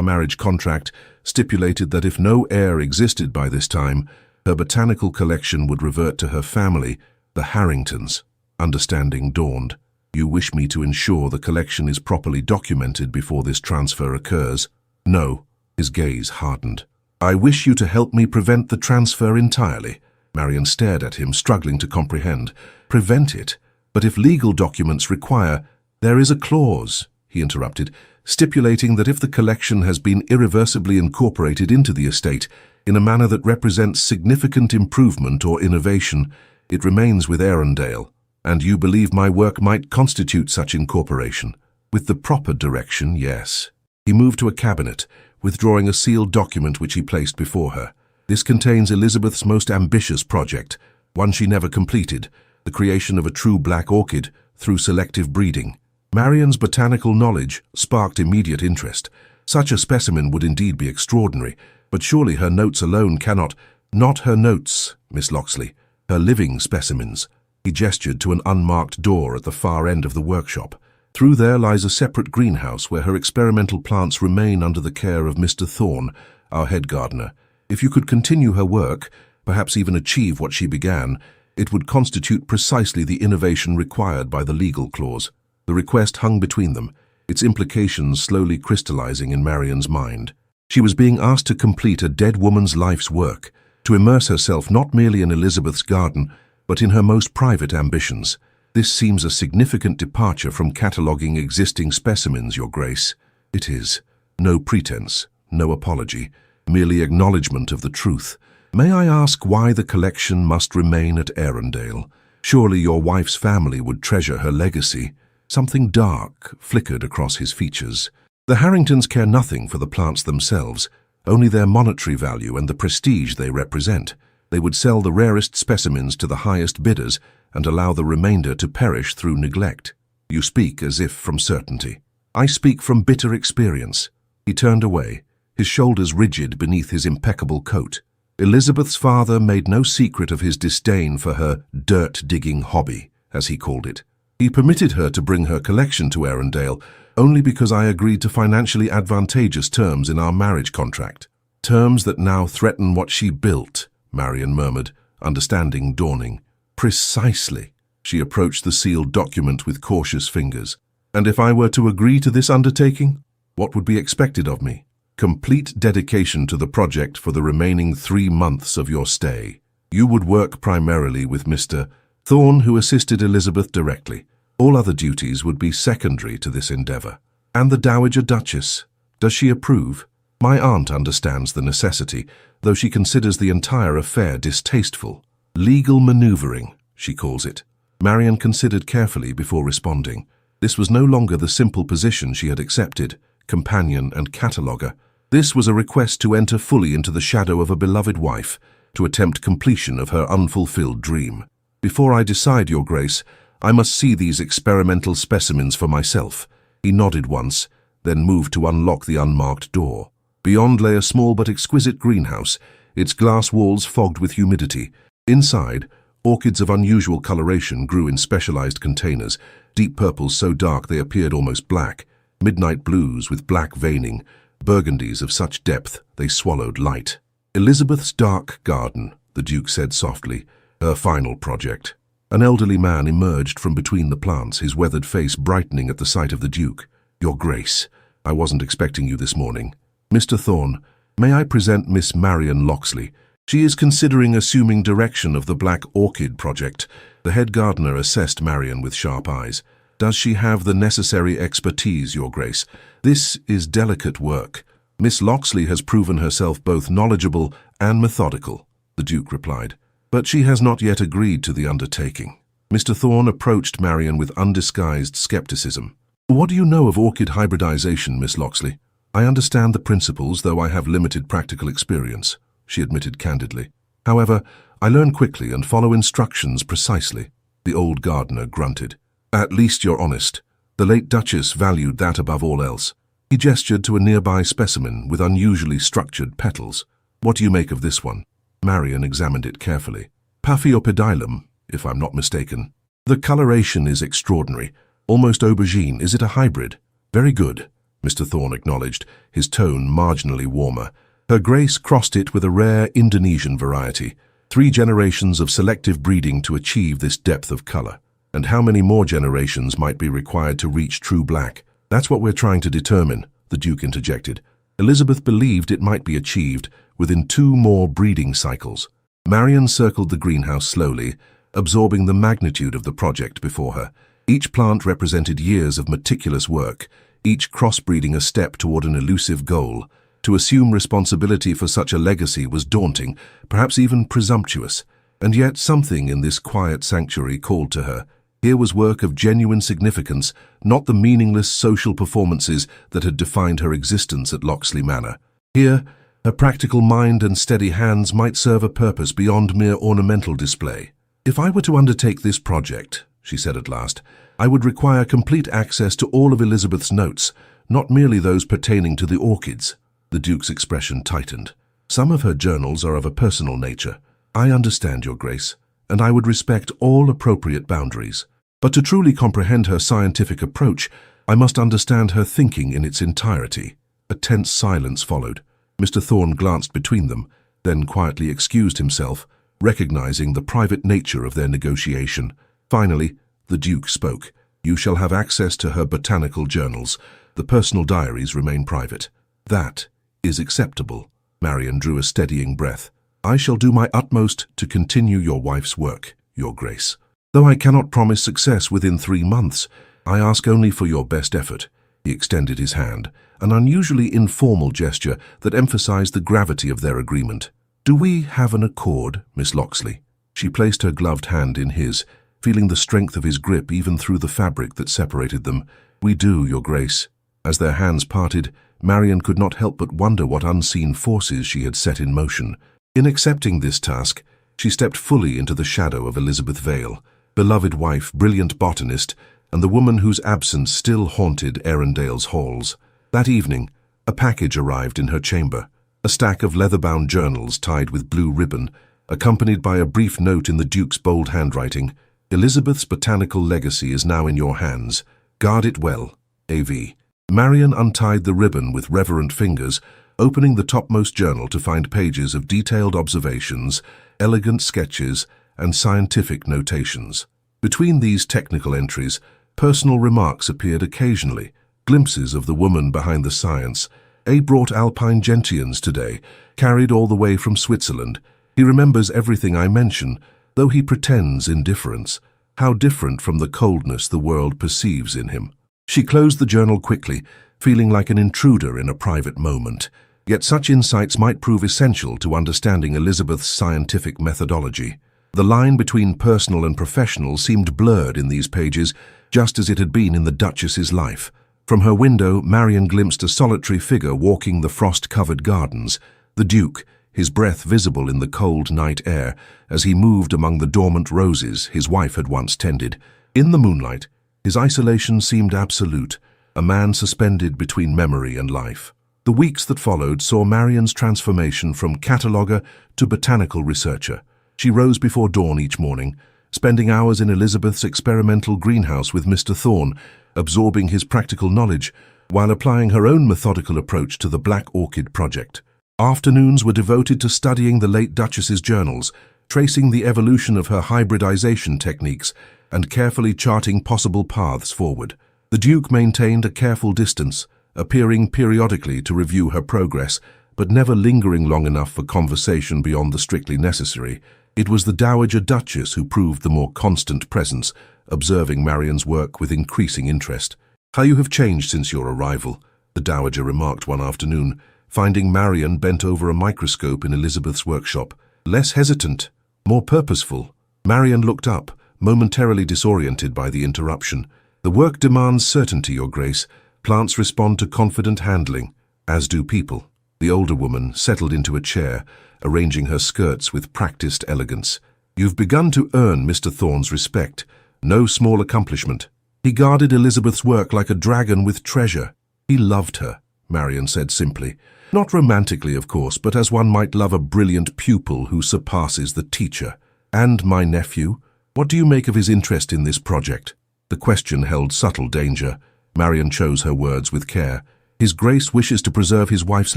marriage contract stipulated that if no heir existed by this time, her botanical collection would revert to her family, the Harringtons. Understanding dawned. You wish me to ensure the collection is properly documented before this transfer occurs? No. His gaze hardened. I wish you to help me prevent the transfer entirely. Marian stared at him, struggling to comprehend. Prevent it? But if legal documents require— There is a clause, he interrupted, stipulating that if the collection has been irreversibly incorporated into the estate in a manner that represents significant improvement or innovation, it remains with Arundel. And you believe my work might constitute such incorporation? With the proper direction, yes. He moved to a cabinet, withdrawing a sealed document which he placed before her. This contains Elizabeth's most ambitious project, one she never completed, the creation of a true black orchid through selective breeding. Marian's botanical knowledge sparked immediate interest. Such a specimen would indeed be extraordinary, but surely her notes alone cannot— Not her notes, Miss Locksley, her living specimens. He gestured to an unmarked door at the far end of the workshop. Through there lies a separate greenhouse where her experimental plants remain under the care of Mr. Thorne, our head gardener. If you could continue her work, perhaps even achieve what she began, it would constitute precisely the innovation required by the legal clause. The request hung between them, its implications slowly crystallizing in Marian's mind. She was being asked to complete a dead woman's life's work, to immerse herself not merely in Elizabeth's garden, but in her most private ambitions. This seems a significant departure from cataloguing existing specimens, Your Grace. It is. No pretense, no apology, merely acknowledgement of the truth. May I ask why the collection must remain at Arundel? Surely your wife's family would treasure her legacy. Something dark flickered across his features. The Harringtons care nothing for the plants themselves, only their monetary value and the prestige they represent. They would sell the rarest specimens to the highest bidders and allow the remainder to perish through neglect. You speak as if from certainty. I speak from bitter experience. He turned away, his shoulders rigid beneath his impeccable coat. Elizabeth's father made no secret of his disdain for her dirt-digging hobby, as he called it. He permitted her to bring her collection to Arundel only because I agreed to financially advantageous terms in our marriage contract. Terms that now threaten what she built, Marian murmured, understanding dawning. Precisely. She approached the sealed document with cautious fingers. And if I were to agree to this undertaking, what would be expected of me? Complete dedication to the project for the remaining 3 months of your stay. You would work primarily with Mr. Thorne, who assisted Elizabeth directly. All other duties would be secondary to this endeavour. And the Dowager Duchess, does she approve? My aunt understands the necessity, though she considers the entire affair distasteful. Legal manoeuvring, she calls it. Marian considered carefully before responding. This was no longer the simple position she had accepted, companion and cataloguer. This was a request to enter fully into the shadow of a beloved wife, to attempt completion of her unfulfilled dream. Before I decide, Your Grace, I must see these experimental specimens for myself. He nodded once, then moved to unlock the unmarked door. Beyond lay a small but exquisite greenhouse, its glass walls fogged with humidity. Inside, orchids of unusual coloration grew in specialized containers, deep purples so dark they appeared almost black, midnight blues with black veining, burgundies of such depth they swallowed light. Elizabeth's dark garden, the Duke said softly, her final project. An elderly man emerged from between the plants, his weathered face brightening at the sight of the Duke. Your Grace, I wasn't expecting you this morning. Mr. Thorne, may I present Miss Marian Locksley? She is considering assuming direction of the Black Orchid project. The head gardener assessed Marian with sharp eyes. Does she have the necessary expertise, Your Grace? This is delicate work. Miss Locksley has proven herself both knowledgeable and methodical, the Duke replied. But she has not yet agreed to the undertaking. Mr. Thorne approached Marian with undisguised skepticism. What do you know of orchid hybridization, Miss Locksley? I understand the principles, though I have limited practical experience, she admitted candidly. However, I learn quickly and follow instructions precisely. The old gardener grunted. At least you're honest. The late Duchess valued that above all else. He gestured to a nearby specimen with unusually structured petals. What do you make of this one? Marian examined it carefully. Paphiopedilum, if I'm not mistaken. The coloration is extraordinary, almost aubergine. Is it a hybrid? Very good, Mr. Thorne acknowledged, his tone marginally warmer. Her Grace crossed it with a rare Indonesian variety. 3 generations of selective breeding to achieve this depth of color. And how many more generations might be required to reach true black? That's what we're trying to determine, the Duke interjected. Elizabeth believed it might be achieved within 2 more breeding cycles. Marian circled the greenhouse slowly, absorbing the magnitude of the project before her. Each plant represented years of meticulous work, each crossbreeding a step toward an elusive goal. To assume responsibility for such a legacy was daunting, perhaps even presumptuous, and yet something in this quiet sanctuary called to her. Here was work of genuine significance, not the meaningless social performances that had defined her existence at Locksley Manor. Here, her practical mind and steady hands might serve a purpose beyond mere ornamental display. "If I were to undertake this project," she said at last, "I would require complete access to all of Elizabeth's notes, not merely those pertaining to the orchids." The Duke's expression tightened. "Some of her journals are of a personal nature. I understand, Your Grace, and I would respect all appropriate boundaries. But to truly comprehend her scientific approach, I must understand her thinking in its entirety." A tense silence followed. Mr. Thorne glanced between them, then quietly excused himself, recognizing the private nature of their negotiation. Finally, the Duke spoke. "You shall have access to her botanical journals. The personal diaries remain private." "That is acceptable." Marian drew a steadying breath. "I shall do my utmost to continue your wife's work, Your Grace. Though I cannot promise success within 3 months, I ask only for your best effort." He extended his hand, an unusually informal gesture that emphasized the gravity of their agreement. "Do we have an accord, Miss Locksley?" She placed her gloved hand in his, feeling the strength of his grip even through the fabric that separated them. "We do, Your Grace." As their hands parted, Marian could not help but wonder what unseen forces she had set in motion. In accepting this task, she stepped fully into the shadow of Elizabeth Vale, beloved wife, brilliant botanist, and the woman whose absence still haunted Arundale's halls. That evening, a package arrived in her chamber, a stack of leather-bound journals tied with blue ribbon, accompanied by a brief note in the Duke's bold handwriting. "Elizabeth's botanical legacy is now in your hands. Guard it well, A.V." Marian untied the ribbon with reverent fingers, opening the topmost journal to find pages of detailed observations, elegant sketches, and scientific notations. Between these technical entries, personal remarks appeared occasionally, glimpses of the woman behind the science. "A brought alpine gentians today, carried all the way from Switzerland. He remembers everything I mention, though he pretends indifference. How different from the coldness the world perceives in him." She closed the journal quickly, feeling like an intruder in a private moment. Yet such insights might prove essential to understanding Elizabeth's scientific methodology. The line between personal and professional seemed blurred in these pages, just as it had been in the Duchess's life. From her window, Marian glimpsed a solitary figure walking the frost-covered gardens. The Duke, his breath visible in the cold night air, as he moved among the dormant roses his wife had once tended. In the moonlight, his isolation seemed absolute, a man suspended between memory and life. The weeks that followed saw Marian's transformation from cataloguer to botanical researcher. She rose before dawn each morning, spending hours in Elizabeth's experimental greenhouse with Mr. Thorne, absorbing his practical knowledge, while applying her own methodical approach to the Black Orchid project. Afternoons were devoted to studying the late Duchess's journals, tracing the evolution of her hybridization techniques, and carefully charting possible paths forward. The Duke maintained a careful distance, appearing periodically to review her progress, but never lingering long enough for conversation beyond the strictly necessary. It was the Dowager Duchess who proved the more constant presence, observing Marian's work with increasing interest. "How you have changed since your arrival," the Dowager remarked one afternoon, finding Marian bent over a microscope in Elizabeth's workshop. "Less hesitant, more purposeful." Marian looked up, momentarily disoriented by the interruption. "The work demands certainty, Your Grace. Plants respond to confident handling, as do people." The older woman settled into a chair, arranging her skirts with practiced elegance. "You've begun to earn Mr. Thorne's respect. No small accomplishment. He guarded Elizabeth's work like a dragon with treasure. He loved her," Marian said simply. "Not romantically, of course, but as one might love a brilliant pupil who surpasses the teacher. And my nephew?" What do you make of his interest in this project? The question held subtle danger. Marian chose her words with care. His Grace wishes to preserve his wife's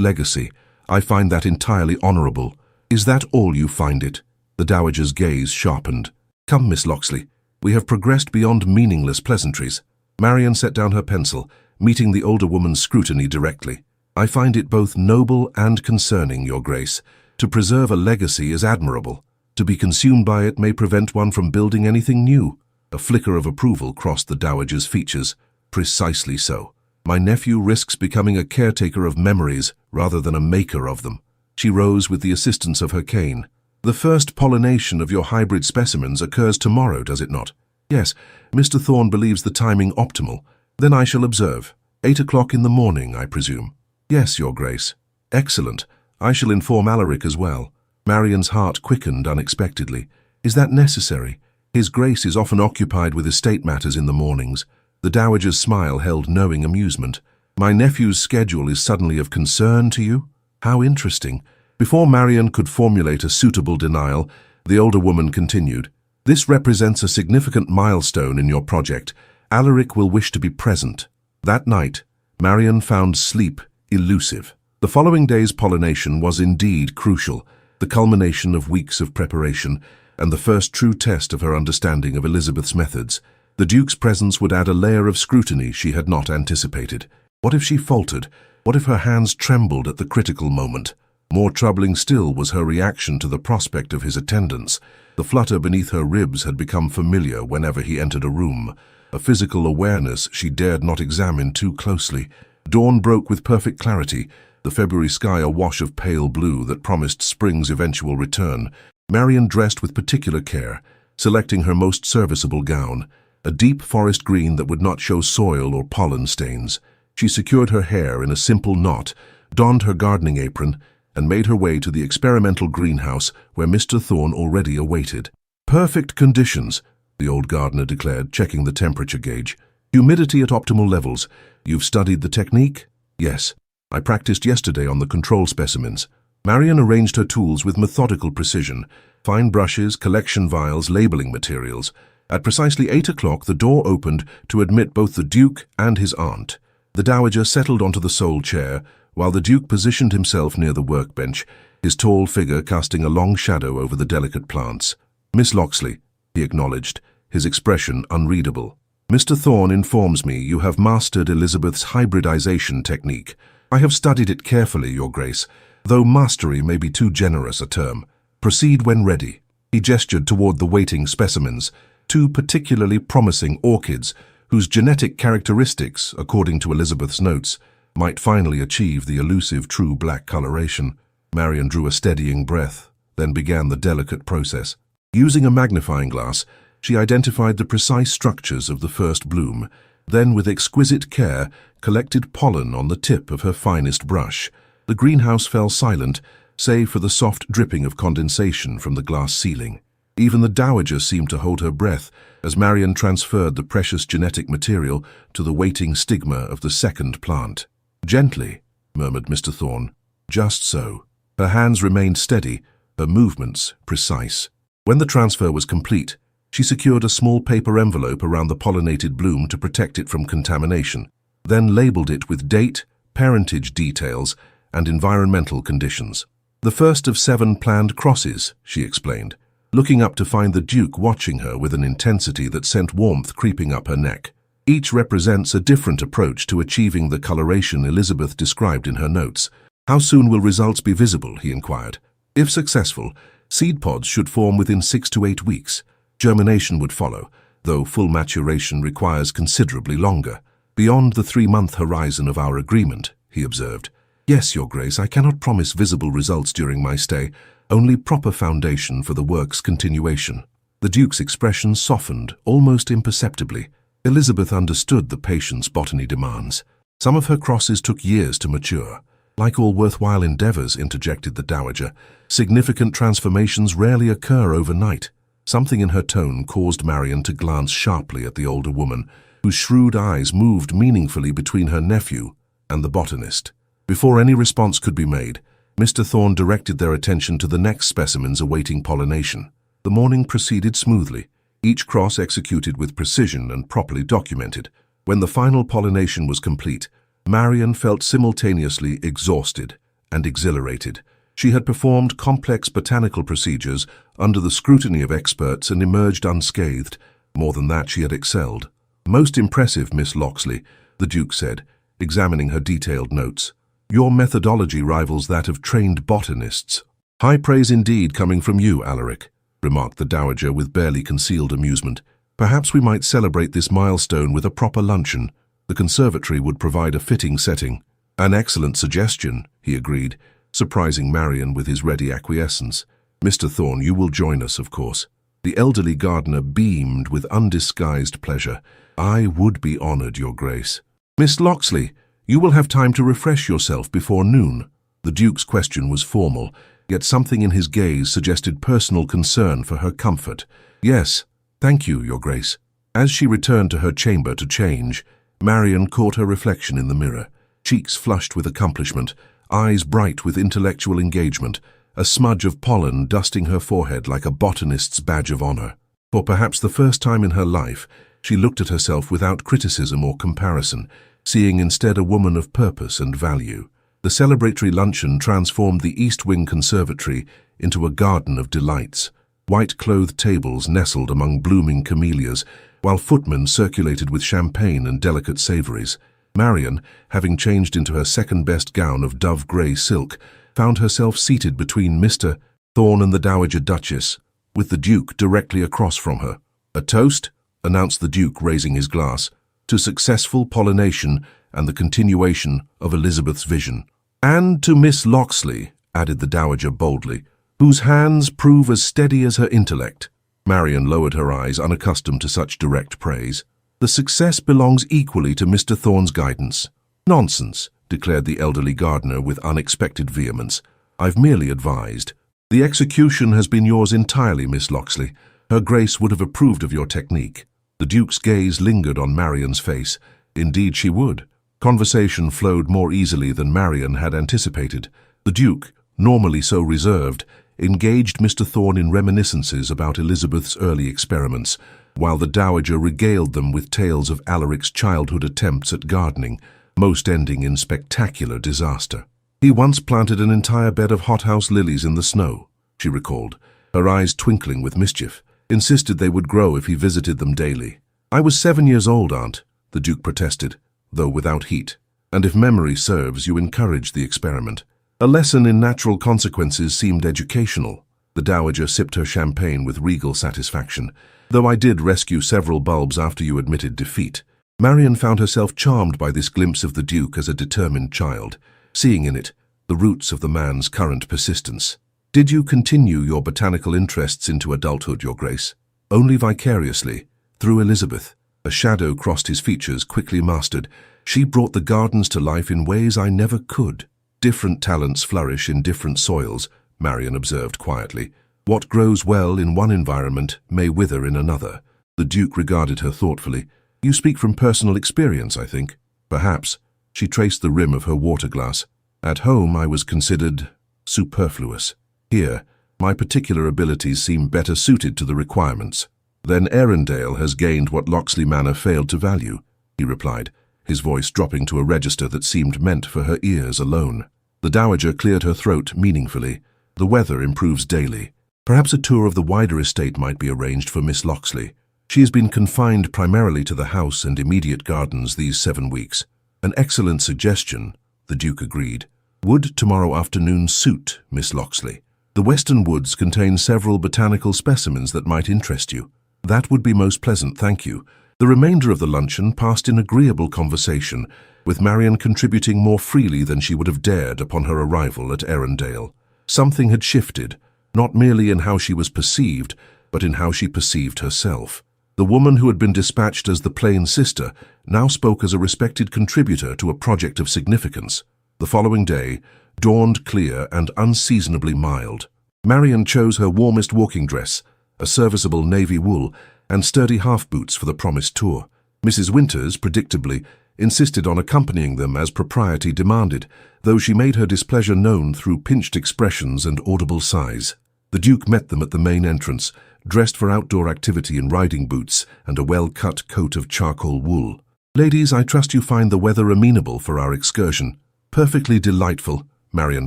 legacy. I find that entirely honourable. Is that all you find it? The Dowager's gaze sharpened. Come, Miss Locksley. We have progressed beyond meaningless pleasantries. Marian set down her pencil, meeting the older woman's scrutiny directly. I find it both noble and concerning, Your Grace. To preserve a legacy is admirable. To be consumed by it may prevent one from building anything new. A flicker of approval crossed the Dowager's features. Precisely so. My nephew risks becoming a caretaker of memories rather than a maker of them. She rose with the assistance of her cane. The first pollination of your hybrid specimens occurs tomorrow, does it not? Yes, Mr. Thorne believes the timing optimal. Then I shall observe. 8 o'clock in the morning, I presume. Yes, Your Grace. Excellent. I shall inform Alaric as well. Marian's heart quickened unexpectedly. Is that necessary? His Grace is often occupied with estate matters in the mornings. The Dowager's smile held knowing amusement. My nephew's schedule is suddenly of concern to you? How interesting. Before Marian could formulate a suitable denial, the older woman continued. This represents a significant milestone in your project. Alaric will wish to be present. That night, Marian found sleep elusive. The following day's pollination was indeed crucial, the culmination of weeks of preparation, and the first true test of her understanding of Elizabeth's methods. The Duke's presence would add a layer of scrutiny she had not anticipated. What if she faltered? What if her hands trembled at the critical moment? More troubling still was her reaction to the prospect of his attendance. The flutter beneath her ribs had become familiar whenever he entered a room, a physical awareness she dared not examine too closely. Dawn broke with perfect clarity, the February sky awash of pale blue that promised spring's eventual return. Marian dressed with particular care, selecting her most serviceable gown, a deep forest green that would not show soil or pollen stains. She secured her hair in a simple knot, donned her gardening apron, and made her way to the experimental greenhouse where Mr. Thorne already awaited. Perfect conditions, the old gardener declared, checking the temperature gauge. Humidity at optimal levels. You've studied the technique? Yes. I practiced yesterday on the control specimens. Marian arranged her tools with methodical precision. Fine brushes, collection vials, labeling materials. At precisely 8 o'clock, the door opened to admit both the Duke and his aunt. The Dowager settled onto the sole chair, while the Duke positioned himself near the workbench, his tall figure casting a long shadow over the delicate plants. Miss Locksley, he acknowledged, his expression unreadable. Mr. Thorne informs me you have mastered Elizabeth's hybridization technique. I have studied it carefully, Your Grace, though mastery may be too generous a term. Proceed when ready. He gestured toward the waiting specimens, two particularly promising orchids, whose genetic characteristics, according to Elizabeth's notes, might finally achieve the elusive true black coloration. Marian drew a steadying breath, then began the delicate process. Using a magnifying glass, she identified the precise structures of the first bloom, then with exquisite care collected pollen on the tip of her finest brush. The greenhouse fell silent, save for the soft dripping of condensation from the glass ceiling. Even the Dowager seemed to hold her breath as Marian transferred the precious genetic material to the waiting stigma of the second plant. Gently, murmured Mr. Thorne. Just so. Her hands remained steady, her movements precise. When the transfer was complete, she secured a small paper envelope around the pollinated bloom to protect it from contamination, then labeled it with date, parentage details, and environmental conditions. The first of 7 planned crosses, she explained, looking up to find the Duke watching her with an intensity that sent warmth creeping up her neck. Each represents a different approach to achieving the coloration Elizabeth described in her notes. How soon will results be visible, he inquired. If successful, seed pods should form within 6 to 8 weeks. Germination would follow, though full maturation requires considerably longer. Beyond the 3-month horizon of our agreement, he observed. Yes, Your Grace, I cannot promise visible results during my stay, only proper foundation for the work's continuation. The Duke's expression softened, almost imperceptibly. Elizabeth understood the patient's botany demands. Some of her crosses took years to mature. Like all worthwhile endeavors, interjected the Dowager, significant transformations rarely occur overnight. Something in her tone caused Marian to glance sharply at the older woman, whose shrewd eyes moved meaningfully between her nephew and the botanist. Before any response could be made, Mr. Thorne directed their attention to the next specimens awaiting pollination. The morning proceeded smoothly. each cross executed with precision and properly documented. When the final pollination was complete, Marian felt simultaneously exhausted and exhilarated. She had performed complex botanical procedures under the scrutiny of experts and emerged unscathed. More than that, she had excelled. "Most impressive, Miss Locksley," the Duke said, examining her detailed notes. "Your methodology rivals that of trained botanists." "High praise indeed coming from you, Alaric," remarked the Dowager with barely concealed amusement. "Perhaps we might celebrate this milestone with a proper luncheon. The conservatory would provide a fitting setting." "An excellent suggestion," he agreed, surprising Marian with his ready acquiescence. "Mr. Thorne, you will join us, of course." The elderly gardener beamed with undisguised pleasure. "I would be honored, Your Grace." "Miss Locksley, you will have time to refresh yourself before noon." The Duke's question was formal, yet something in his gaze suggested personal concern for her comfort. "Yes, thank you, Your Grace." As she returned to her chamber to change, Marian caught her reflection in the mirror, cheeks flushed with accomplishment, eyes bright with intellectual engagement, a smudge of pollen dusting her forehead like a botanist's badge of honor. For perhaps the first time in her life, she looked at herself without criticism or comparison, seeing instead a woman of purpose and value. The celebratory luncheon transformed the East Wing Conservatory into a garden of delights. White-clothed tables nestled among blooming camellias, while footmen circulated with champagne and delicate savories. Marian, having changed into her second-best gown of dove-grey silk, found herself seated between Mr. Thorne and the Dowager Duchess, with the Duke directly across from her. "A toast," announced the Duke, raising his glass, "to successful pollination and the continuation of Elizabeth's vision." "And to Miss Locksley," added the Dowager boldly, "whose hands prove as steady as her intellect." Marian lowered her eyes, unaccustomed to such direct praise. "The success belongs equally to Mr. Thorne's guidance." "Nonsense," declared the elderly gardener with unexpected vehemence. "I've merely advised." "The execution has been yours entirely, Miss Locksley. Her Grace would have approved of your technique." The Duke's gaze lingered on Marian's face. Indeed she would. Conversation flowed more easily than Marian had anticipated. The Duke, normally so reserved, engaged Mr. Thorne in reminiscences about Elizabeth's early experiments, while the Dowager regaled them with tales of Alaric's childhood attempts at gardening, most ending in spectacular disaster. "He once planted an entire bed of hothouse lilies in the snow," she recalled, her eyes twinkling with mischief, insisted they would grow if he visited them daily. "I was 7 years old, Aunt," the Duke protested, though without heat. "And if memory serves, you encouraged the experiment." A lesson in natural consequences seemed educational. The Dowager sipped her champagne with regal satisfaction. "Though I did rescue several bulbs after you admitted defeat." Marian found herself charmed by this glimpse of the Duke as a determined child, seeing in it the roots of the man's current persistence. "Did you continue your botanical interests into adulthood, Your Grace?" "Only vicariously, through Elizabeth." A shadow crossed his features, quickly mastered. "She brought the gardens to life in ways I never could." "Different talents flourish in different soils," Marian observed quietly. "What grows well in one environment may wither in another." The Duke regarded her thoughtfully. "You speak from personal experience, I think." "Perhaps." She traced the rim of her water glass. "At home I was considered superfluous. Here, my particular abilities seem better suited to the requirements." "Then Arundel has gained what Locksley Manor failed to value," he replied, his voice dropping to a register that seemed meant for her ears alone. The Dowager cleared her throat meaningfully. "The weather improves daily. Perhaps a tour of the wider estate might be arranged for Miss Locksley. She has been confined primarily to the house and immediate gardens these 7 weeks." "An excellent suggestion," the Duke agreed. "Would tomorrow afternoon suit Miss Locksley? The Western Woods contain several botanical specimens that might interest you." "That would be most pleasant, thank you." The remainder of the luncheon passed in agreeable conversation, with Marian contributing more freely than she would have dared upon her arrival at Arundel. Something had shifted, not merely in how she was perceived, but in how she perceived herself. The woman who had been dispatched as the plain sister now spoke as a respected contributor to a project of significance. The following day dawned clear and unseasonably mild. Marian chose her warmest walking dress, a serviceable navy wool, and sturdy half-boots for the promised tour. Mrs. Winters, predictably, insisted on accompanying them as propriety demanded, though she made her displeasure known through pinched expressions and audible sighs. The Duke met them at the main entrance, dressed for outdoor activity in riding boots and a well-cut coat of charcoal wool. "Ladies, I trust you find the weather amenable for our excursion." "Perfectly delightful," Marian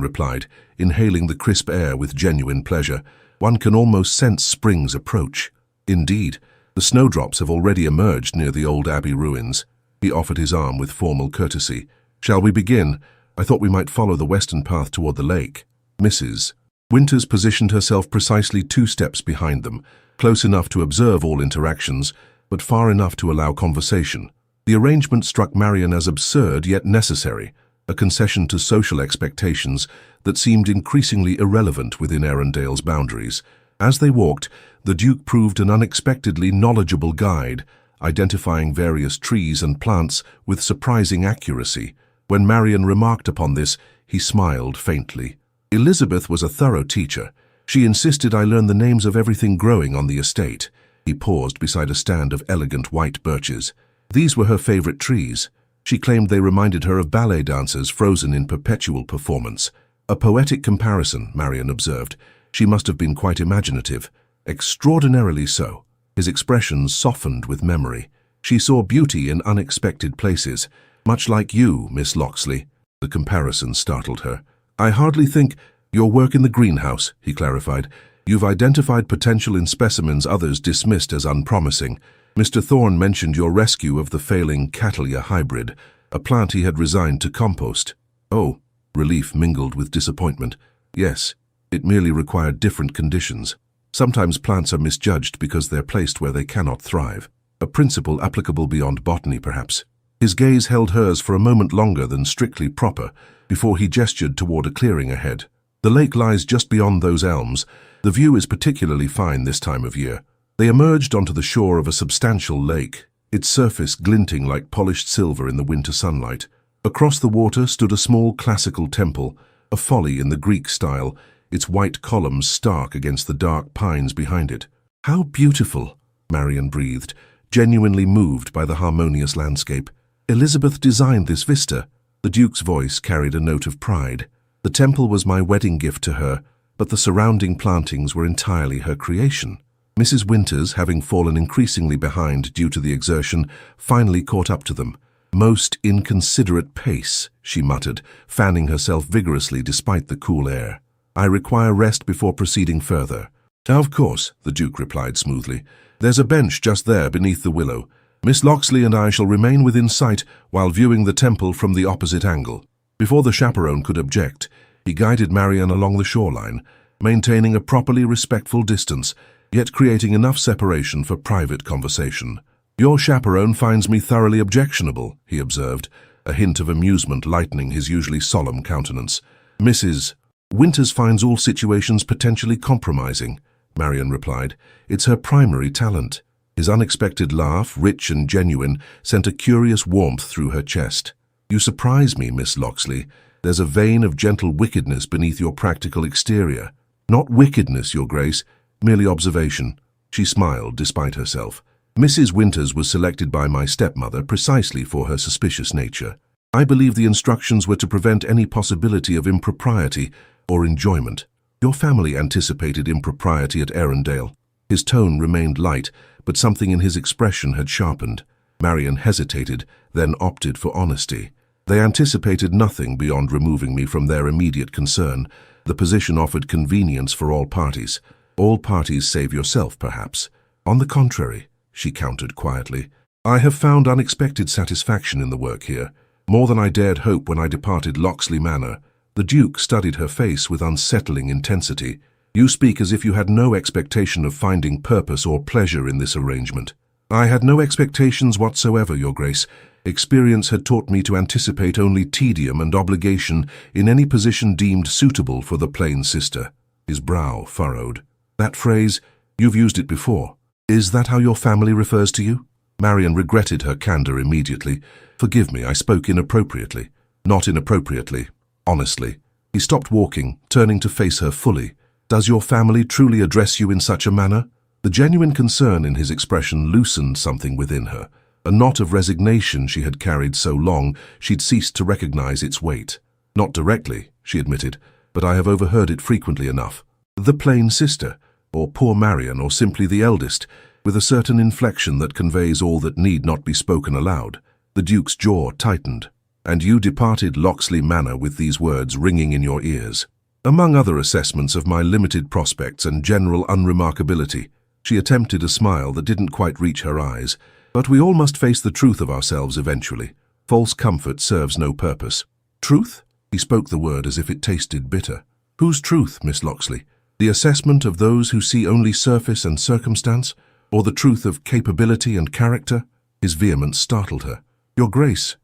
replied, inhaling the crisp air with genuine pleasure. "One can almost sense spring's approach." "Indeed, the snowdrops have already emerged near the old abbey ruins." He offered his arm with formal courtesy. "Shall we begin? I thought we might follow the western path toward the lake." Mrs. Winters positioned herself precisely 2 steps behind them, close enough to observe all interactions, but far enough to allow conversation. The arrangement struck Marian as absurd yet necessary, a concession to social expectations that seemed increasingly irrelevant within Arundale's boundaries. As they walked, the Duke proved an unexpectedly knowledgeable guide, identifying various trees and plants with surprising accuracy. When Marian remarked upon this, he smiled faintly. Elizabeth was a thorough teacher. She insisted I learn the names of everything growing on the estate. He paused beside a stand of elegant white birches. These were her favorite trees. She claimed they reminded her of ballet dancers frozen in perpetual performance. A poetic comparison, Marian observed. She must have been quite imaginative. Extraordinarily so. His expressions softened with memory. She saw beauty in unexpected places. "Much like you, Miss Locksley." The comparison startled her. "I hardly think your work in the greenhouse," he clarified. "You've identified potential in specimens others dismissed as unpromising. Mr. Thorne mentioned your rescue of the failing Cattleya hybrid, a plant he had resigned to compost." "Oh," relief mingled with disappointment. "Yes, it merely required different conditions. Sometimes plants are misjudged because they're placed where they cannot thrive. A principle applicable beyond botany, perhaps." His gaze held hers for a moment longer than strictly proper, before he gestured toward a clearing ahead. "The lake lies just beyond those elms. The view is particularly fine this time of year." They emerged onto the shore of a substantial lake, its surface glinting like polished silver in the winter sunlight. Across the water stood a small classical temple, a folly in the Greek style, its white columns stark against the dark pines behind it. "How beautiful," Marian breathed, genuinely moved by the harmonious landscape. "Elizabeth designed this vista." The Duke's voice carried a note of pride. "The temple was my wedding gift to her, but the surrounding plantings were entirely her creation." Mrs. Winters, having fallen increasingly behind due to the exertion, finally caught up to them. "Most inconsiderate pace," she muttered, fanning herself vigorously despite the cool air. "I require rest before proceeding further." "Of course," the Duke replied smoothly. "There's a bench just there beneath the willow. Miss Locksley and I shall remain within sight while viewing the temple from the opposite angle." Before the chaperone could object, he guided Marian along the shoreline, maintaining a properly respectful distance, yet creating enough separation for private conversation. "Your chaperone finds me thoroughly objectionable," he observed, a hint of amusement lightening his usually solemn countenance. "Mrs. Winters finds all situations potentially compromising," Marian replied. "It's her primary talent." His unexpected laugh, rich and genuine, sent a curious warmth through her chest. "You surprise me, Miss Locksley. There's a vein of gentle wickedness beneath your practical exterior." "Not wickedness, Your Grace, merely observation." She smiled despite herself. "Mrs. Winters was selected by my stepmother precisely for her suspicious nature. I believe the instructions were to prevent any possibility of impropriety or enjoyment. Your family anticipated impropriety at Arundale." His tone remained light, but something in his expression had sharpened. Marian hesitated, then opted for honesty. "They anticipated nothing beyond removing me from their immediate concern. The position offered convenience for all parties. All parties save yourself, perhaps." "On the contrary," she countered quietly. "I have found unexpected satisfaction in the work here, more than I dared hope when I departed Locksley Manor." The Duke studied her face with unsettling intensity. "You speak as if you had no expectation of finding purpose or pleasure in this arrangement." "I had no expectations whatsoever, Your Grace. Experience had taught me to anticipate only tedium and obligation in any position deemed suitable for the plain sister." His brow furrowed. "That phrase, you've used it before. Is that how your family refers to you?" Marian regretted her candor immediately. "Forgive me, I spoke inappropriately." "Not inappropriately. Honestly." He stopped walking, turning to face her fully. "Does your family truly address you in such a manner?" The genuine concern in his expression loosened something within her, a knot of resignation she had carried so long she'd ceased to recognize its weight. "Not directly," she admitted, "but I have overheard it frequently enough." The plain sister, or poor Marian, or simply the eldest, with a certain inflection that conveys all that need not be spoken aloud. The Duke's jaw tightened. "And you departed Locksley Manor with these words ringing in your ears." Among other assessments of my limited prospects and general unremarkability, she attempted a smile that didn't quite reach her eyes. "But we all must face the truth of ourselves eventually. False comfort serves no purpose." "Truth?" He spoke the word as if it tasted bitter. "Whose truth, Miss Locksley? The assessment of those who see only surface and circumstance, or the truth of capability and character?" His vehemence startled her. "Your Grace,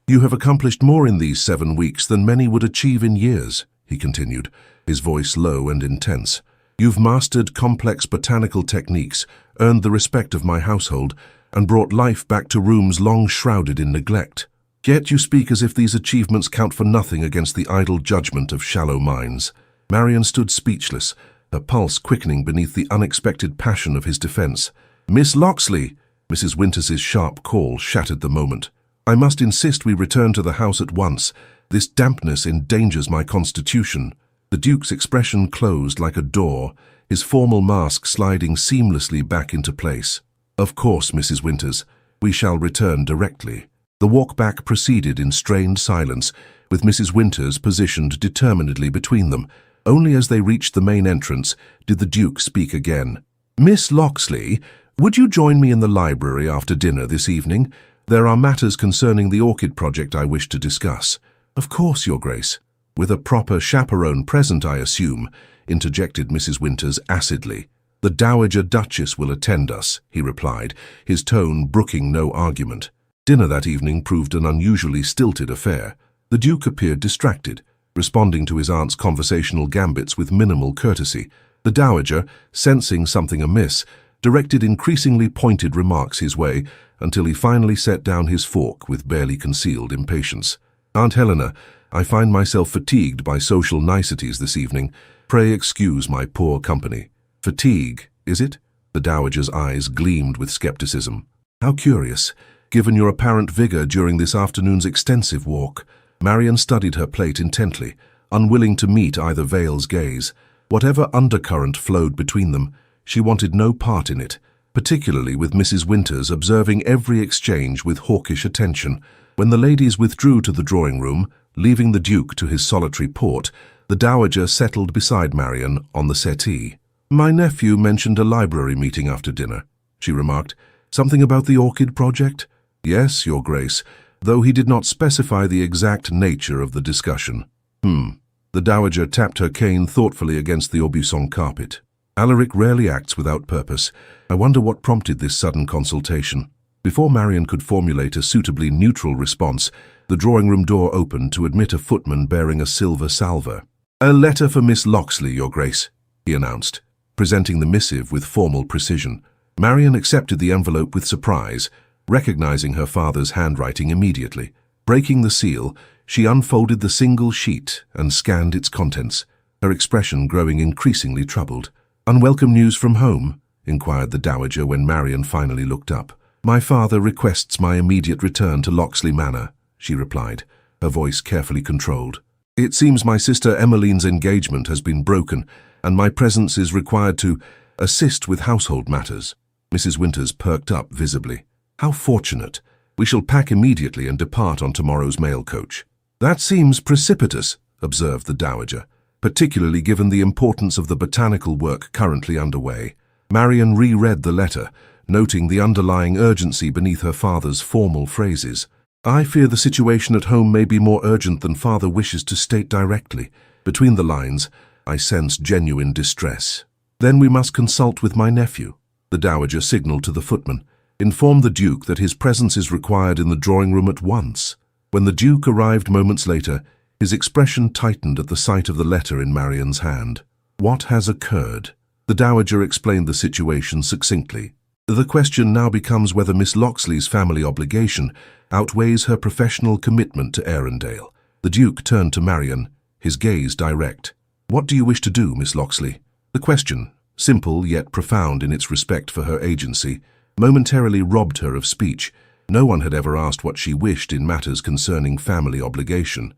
You have accomplished more in these 7 weeks than many would achieve in years," he continued, his voice low and intense. "You've mastered complex botanical techniques, earned the respect of my household, and brought life back to rooms long shrouded in neglect. Yet you speak as if these achievements count for nothing against the idle judgment of shallow minds." Marian stood speechless, her pulse quickening beneath the unexpected passion of his defense. "Miss Locksley!" Mrs. Winters's sharp call shattered the moment. "I must insist we return to the house at once. This dampness endangers my constitution." The Duke's expression closed like a door, his formal mask sliding seamlessly back into place. "Of course, Mrs. Winters. We shall return directly." The walk back proceeded in strained silence, with Mrs. Winters positioned determinedly between them. Only as they reached the main entrance did the Duke speak again. "Miss Locksley, would you join me in the library after dinner this evening? There are matters concerning the orchid project I wish to discuss." "Of course, Your Grace." "With a proper chaperone present, I assume," interjected Mrs. Winters acidly. "The Dowager Duchess will attend us," he replied, his tone brooking no argument. Dinner that evening proved an unusually stilted affair. The Duke appeared distracted, responding to his aunt's conversational gambits with minimal courtesy. The Dowager, sensing something amiss, directed increasingly pointed remarks his way until he finally set down his fork with barely concealed impatience. "Aunt Helena, I find myself fatigued by social niceties this evening. Pray excuse my poor company." "Fatigue, is it?" The Dowager's eyes gleamed with skepticism. "How curious, given your apparent vigor during this afternoon's extensive walk." Marian studied her plate intently, unwilling to meet either Vale's gaze. Whatever undercurrent flowed between them, she wanted no part in it, particularly with Mrs. Winters observing every exchange with hawkish attention. When the ladies withdrew to the drawing-room, leaving the Duke to his solitary port, the Dowager settled beside Marian on the settee. "My nephew mentioned a library meeting after dinner," she remarked. "Something about the orchid project?" "Yes, Your Grace, though he did not specify the exact nature of the discussion." The Dowager tapped her cane thoughtfully against the Aubusson carpet. "Alaric rarely acts without purpose. I wonder what prompted this sudden consultation." Before Marian could formulate a suitably neutral response, the drawing-room door opened to admit a footman bearing a silver salver. "A letter for Miss Locksley, Your Grace," he announced, presenting the missive with formal precision. Marian accepted the envelope with surprise, recognizing her father's handwriting immediately. Breaking the seal, she unfolded the single sheet and scanned its contents, her expression growing increasingly troubled. "Unwelcome news from home?" inquired the Dowager when Marian finally looked up. "My father requests my immediate return to Locksley Manor," she replied, her voice carefully controlled. "It seems my sister Emmeline's engagement has been broken, and my presence is required to assist with household matters." Mrs. Winters perked up visibly. "How fortunate. We shall pack immediately and depart on tomorrow's mail coach." "That seems precipitous," observed the Dowager, "particularly given the importance of the botanical work currently underway." Marian reread the letter, noting the underlying urgency beneath her father's formal phrases. "I fear the situation at home may be more urgent than father wishes to state directly. Between the lines, I sense genuine distress." "Then we must consult with my nephew." The Dowager signaled to the footman. "Inform the Duke that his presence is required in the drawing-room at once." When the Duke arrived moments later, his expression tightened at the sight of the letter in Marian's hand. "What has occurred?" The Dowager explained the situation succinctly. "The question now becomes whether Miss Locksley's family obligation outweighs her professional commitment to Arundel." The Duke turned to Marian, his gaze direct. "What do you wish to do, Miss Locksley?" The question, simple yet profound in its respect for her agency, momentarily robbed her of speech. No one had ever asked what she wished in matters concerning family obligation.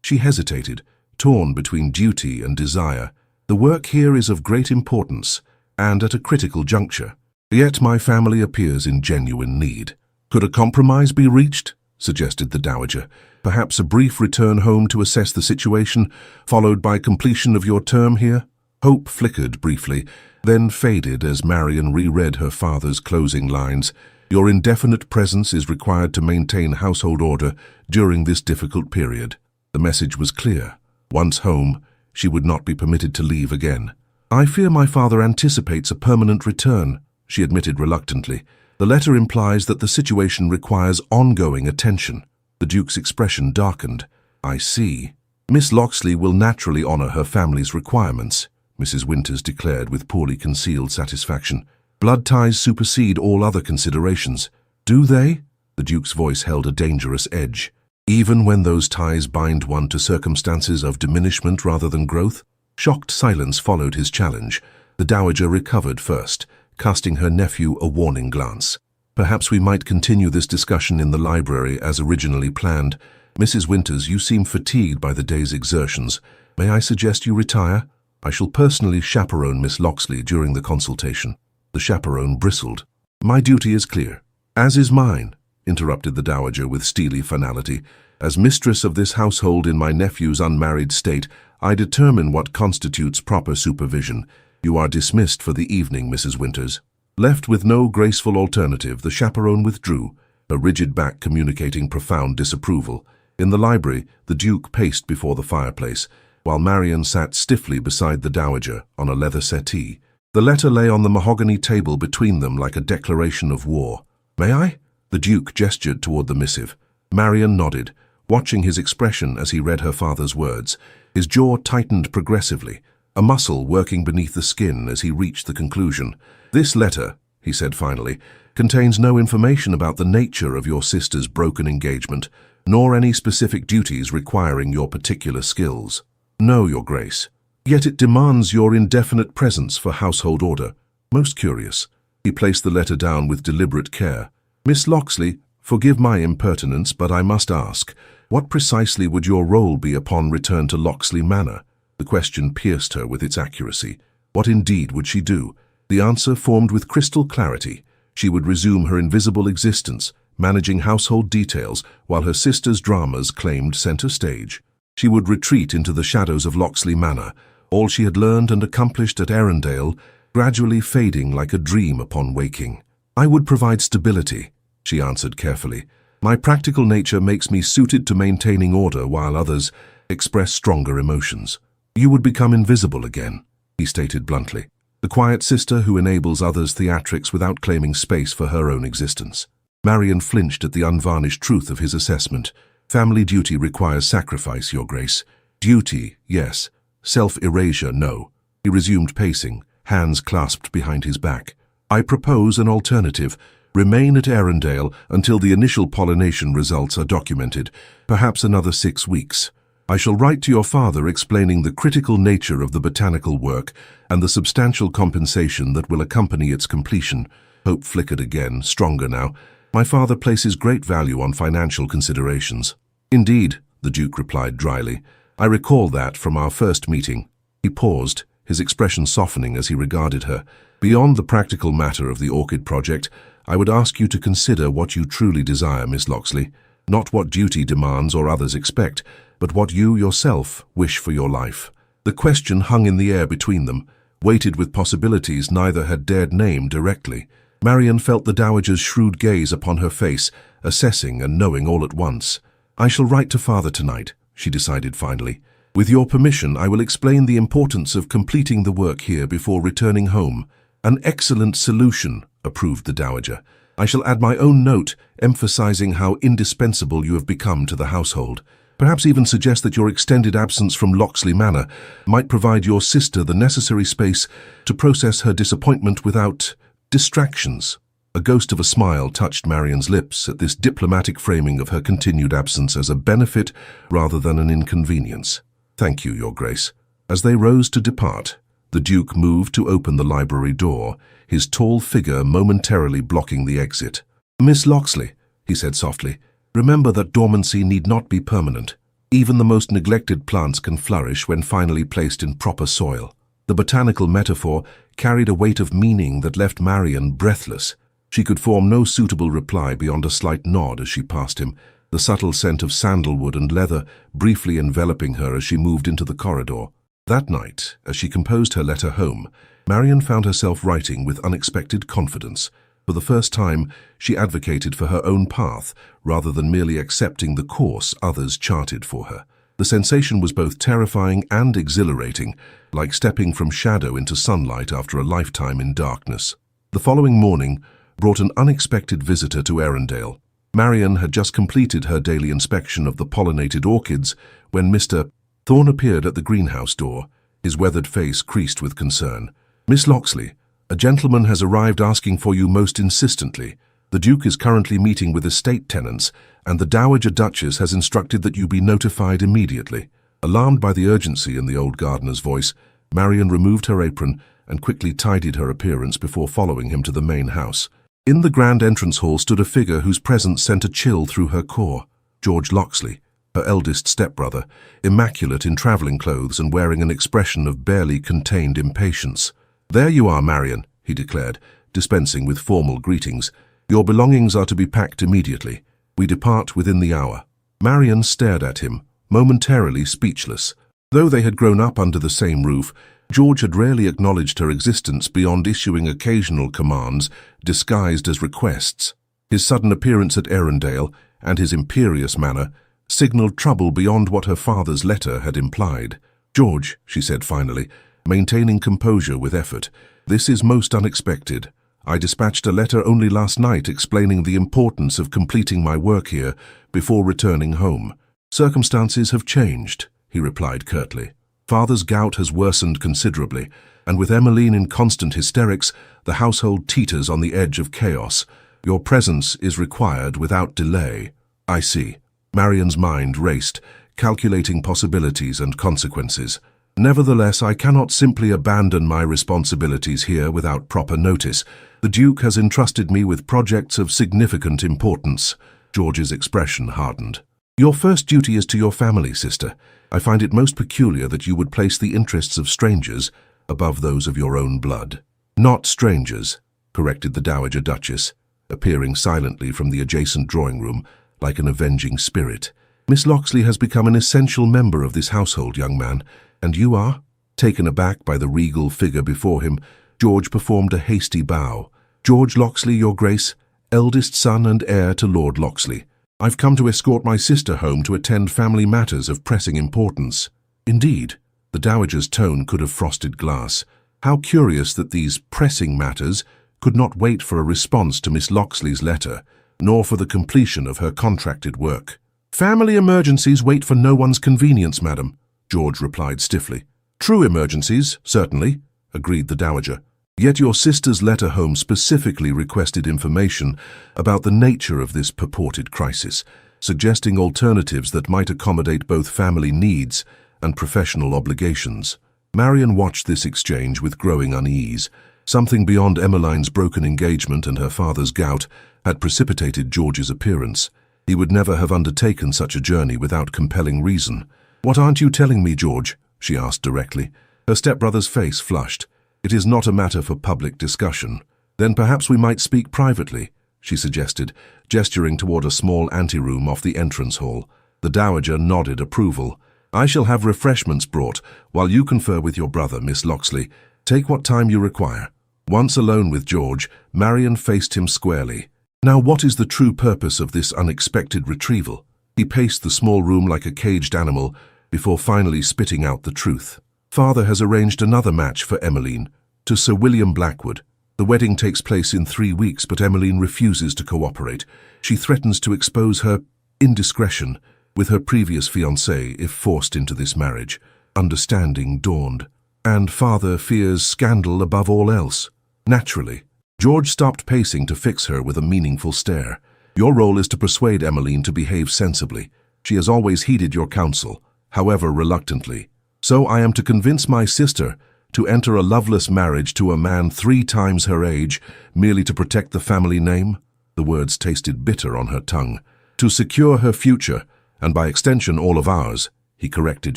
She hesitated, torn between duty and desire. The work here is of great importance, and at a critical juncture. Yet my family appears in genuine need. Could a compromise be reached? Suggested the Dowager. Perhaps a brief return home to assess the situation, followed by completion of your term here? Hope flickered briefly, then faded as Marian reread her father's closing lines. Your indefinite presence is required to maintain household order during this difficult period. The message was clear. Once home, she would not be permitted to leave again. I fear my father anticipates a permanent return, she admitted reluctantly. The letter implies that the situation requires ongoing attention. The Duke's expression darkened. I see. Miss Locksley will naturally honor her family's requirements, Mrs. Winters declared with poorly concealed satisfaction. Blood ties supersede all other considerations. Do they? The Duke's voice held a dangerous edge. Even when those ties bind one to circumstances of diminishment rather than growth? Shocked silence followed his challenge. The Dowager recovered first, casting her nephew a warning glance. Perhaps we might continue this discussion in the library as originally planned. Mrs. Winters, you seem fatigued by the day's exertions. May I suggest you retire? I shall personally chaperone Miss Locksley during the consultation. The chaperone bristled. My duty is clear. As is mine, interrupted the Dowager with steely finality. As mistress of this household in my nephew's unmarried state, I determine what constitutes proper supervision. You are dismissed for the evening, Mrs. Winters. Left with no graceful alternative, the chaperone withdrew, her rigid back communicating profound disapproval. In the library, the Duke paced before the fireplace, while Marian sat stiffly beside the Dowager on a leather settee. The letter lay on the mahogany table between them like a declaration of war. May I? The Duke gestured toward the missive. Marian nodded, watching his expression as he read her father's words. His jaw tightened progressively, a muscle working beneath the skin as he reached the conclusion. This letter, he said finally, contains no information about the nature of your sister's broken engagement, nor any specific duties requiring your particular skills. No, Your Grace. Yet it demands your indefinite presence for household order. Most curious. He placed the letter down with deliberate care. Miss Locksley, forgive my impertinence, but I must ask, what precisely would your role be upon return to Locksley Manor? The question pierced her with its accuracy. What indeed would she do? The answer formed with crystal clarity. She would resume her invisible existence, managing household details while her sister's dramas claimed center stage. She would retreat into the shadows of Locksley Manor, all she had learned and accomplished at Arundel, gradually fading like a dream upon waking. I would provide stability, she answered carefully. My practical nature makes me suited to maintaining order while others express stronger emotions. You would become invisible again, he stated bluntly. The quiet sister who enables others' theatrics without claiming space for her own existence. Marian flinched at the unvarnished truth of his assessment. Family duty requires sacrifice, Your Grace. Duty, yes. Self-erasure, no. He resumed pacing, hands clasped behind his back. I propose an alternative. Remain at Arundel until the initial pollination results are documented, perhaps another 6 weeks. I shall write to your father explaining the critical nature of the botanical work and the substantial compensation that will accompany its completion. Hope flickered again, stronger now. My father places great value on financial considerations. Indeed, the Duke replied dryly. I recall that from our first meeting. He paused, his expression softening as he regarded her. Beyond the practical matter of the orchid project, I would ask you to consider what you truly desire, Miss Locksley. Not what duty demands or others expect, but what you yourself wish for your life. The question hung in the air between them, weighted with possibilities neither had dared name directly. Marian felt the Dowager's shrewd gaze upon her face, assessing and knowing all at once. I shall write to father tonight, she decided finally. With your permission, I will explain the importance of completing the work here before returning home. An excellent solution, approved the Dowager. I shall add my own note, emphasizing how indispensable you have become to the household. Perhaps even suggest that your extended absence from Locksley Manor might provide your sister the necessary space to process her disappointment without distractions. A ghost of a smile touched Marian's lips at this diplomatic framing of her continued absence as a benefit rather than an inconvenience. Thank you, Your Grace. As they rose to depart, the Duke moved to open the library door, his tall figure momentarily blocking the exit. Miss Locksley, he said softly, remember that dormancy need not be permanent. Even the most neglected plants can flourish when finally placed in proper soil. The botanical metaphor carried a weight of meaning that left Marian breathless. She could form no suitable reply beyond a slight nod as she passed him, the subtle scent of sandalwood and leather briefly enveloping her as she moved into the corridor. That night, as she composed her letter home, Marian found herself writing with unexpected confidence. For the first time, she advocated for her own path rather than merely accepting the course others charted for her. The sensation was both terrifying and exhilarating, like stepping from shadow into sunlight after a lifetime in darkness. The following morning brought an unexpected visitor to Arundel. Marian had just completed her daily inspection of the pollinated orchids when Mr. Thorne appeared at the greenhouse door, his weathered face creased with concern. "Miss Locksley, a gentleman has arrived asking for you most insistently. The Duke is currently meeting with estate tenants, and the Dowager Duchess has instructed that you be notified immediately." Alarmed by the urgency in the old gardener's voice, Marian removed her apron and quickly tidied her appearance before following him to the main house. In the grand entrance hall stood a figure whose presence sent a chill through her core. George Locksley, her eldest stepbrother, immaculate in travelling clothes and wearing an expression of barely contained impatience. "There you are, Marian," he declared, dispensing with formal greetings. "Your belongings are to be packed immediately. We depart within the hour." Marian stared at him, momentarily speechless. Though they had grown up under the same roof, George had rarely acknowledged her existence beyond issuing occasional commands disguised as requests. His sudden appearance at Arundel and his imperious manner signaled trouble beyond what her father's letter had implied. "George," she said finally, maintaining composure with effort, "this is most unexpected. I dispatched a letter only last night explaining the importance of completing my work here before returning home." "Circumstances have changed," he replied curtly. "Father's gout has worsened considerably, and with Emmeline in constant hysterics, the household teeters on the edge of chaos. Your presence is required without delay." "I see." Marian's mind raced, calculating possibilities and consequences. "Nevertheless, I cannot simply abandon my responsibilities here without proper notice. The Duke has entrusted me with projects of significant importance." George's expression hardened. "Your first duty is to your family, sister. I find it most peculiar that you would place the interests of strangers above those of your own blood." "Not strangers," corrected the Dowager Duchess, appearing silently from the adjacent drawing-room like an avenging spirit. "Miss Locksley has become an essential member of this household, young man, and you are?" Taken aback by the regal figure before him, George performed a hasty bow. "George Locksley, Your Grace, eldest son and heir to Lord Locksley. I've come to escort my sister home to attend family matters of pressing importance." "Indeed." The Dowager's tone could have frosted glass. How curious that these pressing matters could not wait for a response to Miss Locksley's letter, nor for the completion of her contracted work. "Family emergencies wait for no one's convenience, madam," George replied stiffly. "True emergencies, certainly," agreed the Dowager. "Yet your sister's letter home specifically requested information about the nature of this purported crisis, suggesting alternatives that might accommodate both family needs and professional obligations." Marian watched this exchange with growing unease. Something beyond Emmeline's broken engagement and her father's gout had precipitated George's appearance. He would never have undertaken such a journey without compelling reason. "What aren't you telling me, George?" she asked directly. Her stepbrother's face flushed. "It is not a matter for public discussion." "Then perhaps we might speak privately," she suggested, gesturing toward a small anteroom off the entrance hall. The Dowager nodded approval. "I shall have refreshments brought while you confer with your brother, Miss Locksley. Take what time you require." Once alone with George, Marian faced him squarely. "Now what is the true purpose of this unexpected retrieval?" He paced the small room like a caged animal before finally spitting out the truth. "Father has arranged another match for Emmeline, to Sir William Blackwood. The wedding takes place in 3 weeks, but Emmeline refuses to cooperate. She threatens to expose her indiscretion with her previous fiancé if forced into this marriage." Understanding dawned. "And father fears scandal above all else." "Naturally." George stopped pacing to fix her with a meaningful stare. "Your role is to persuade Emmeline to behave sensibly. She has always heeded your counsel, however reluctantly. So I am to convince my sister to enter a loveless marriage to a man 3 times her age, merely to protect the family name?" The words tasted bitter on her tongue. "To secure her future, and by extension all of ours," he corrected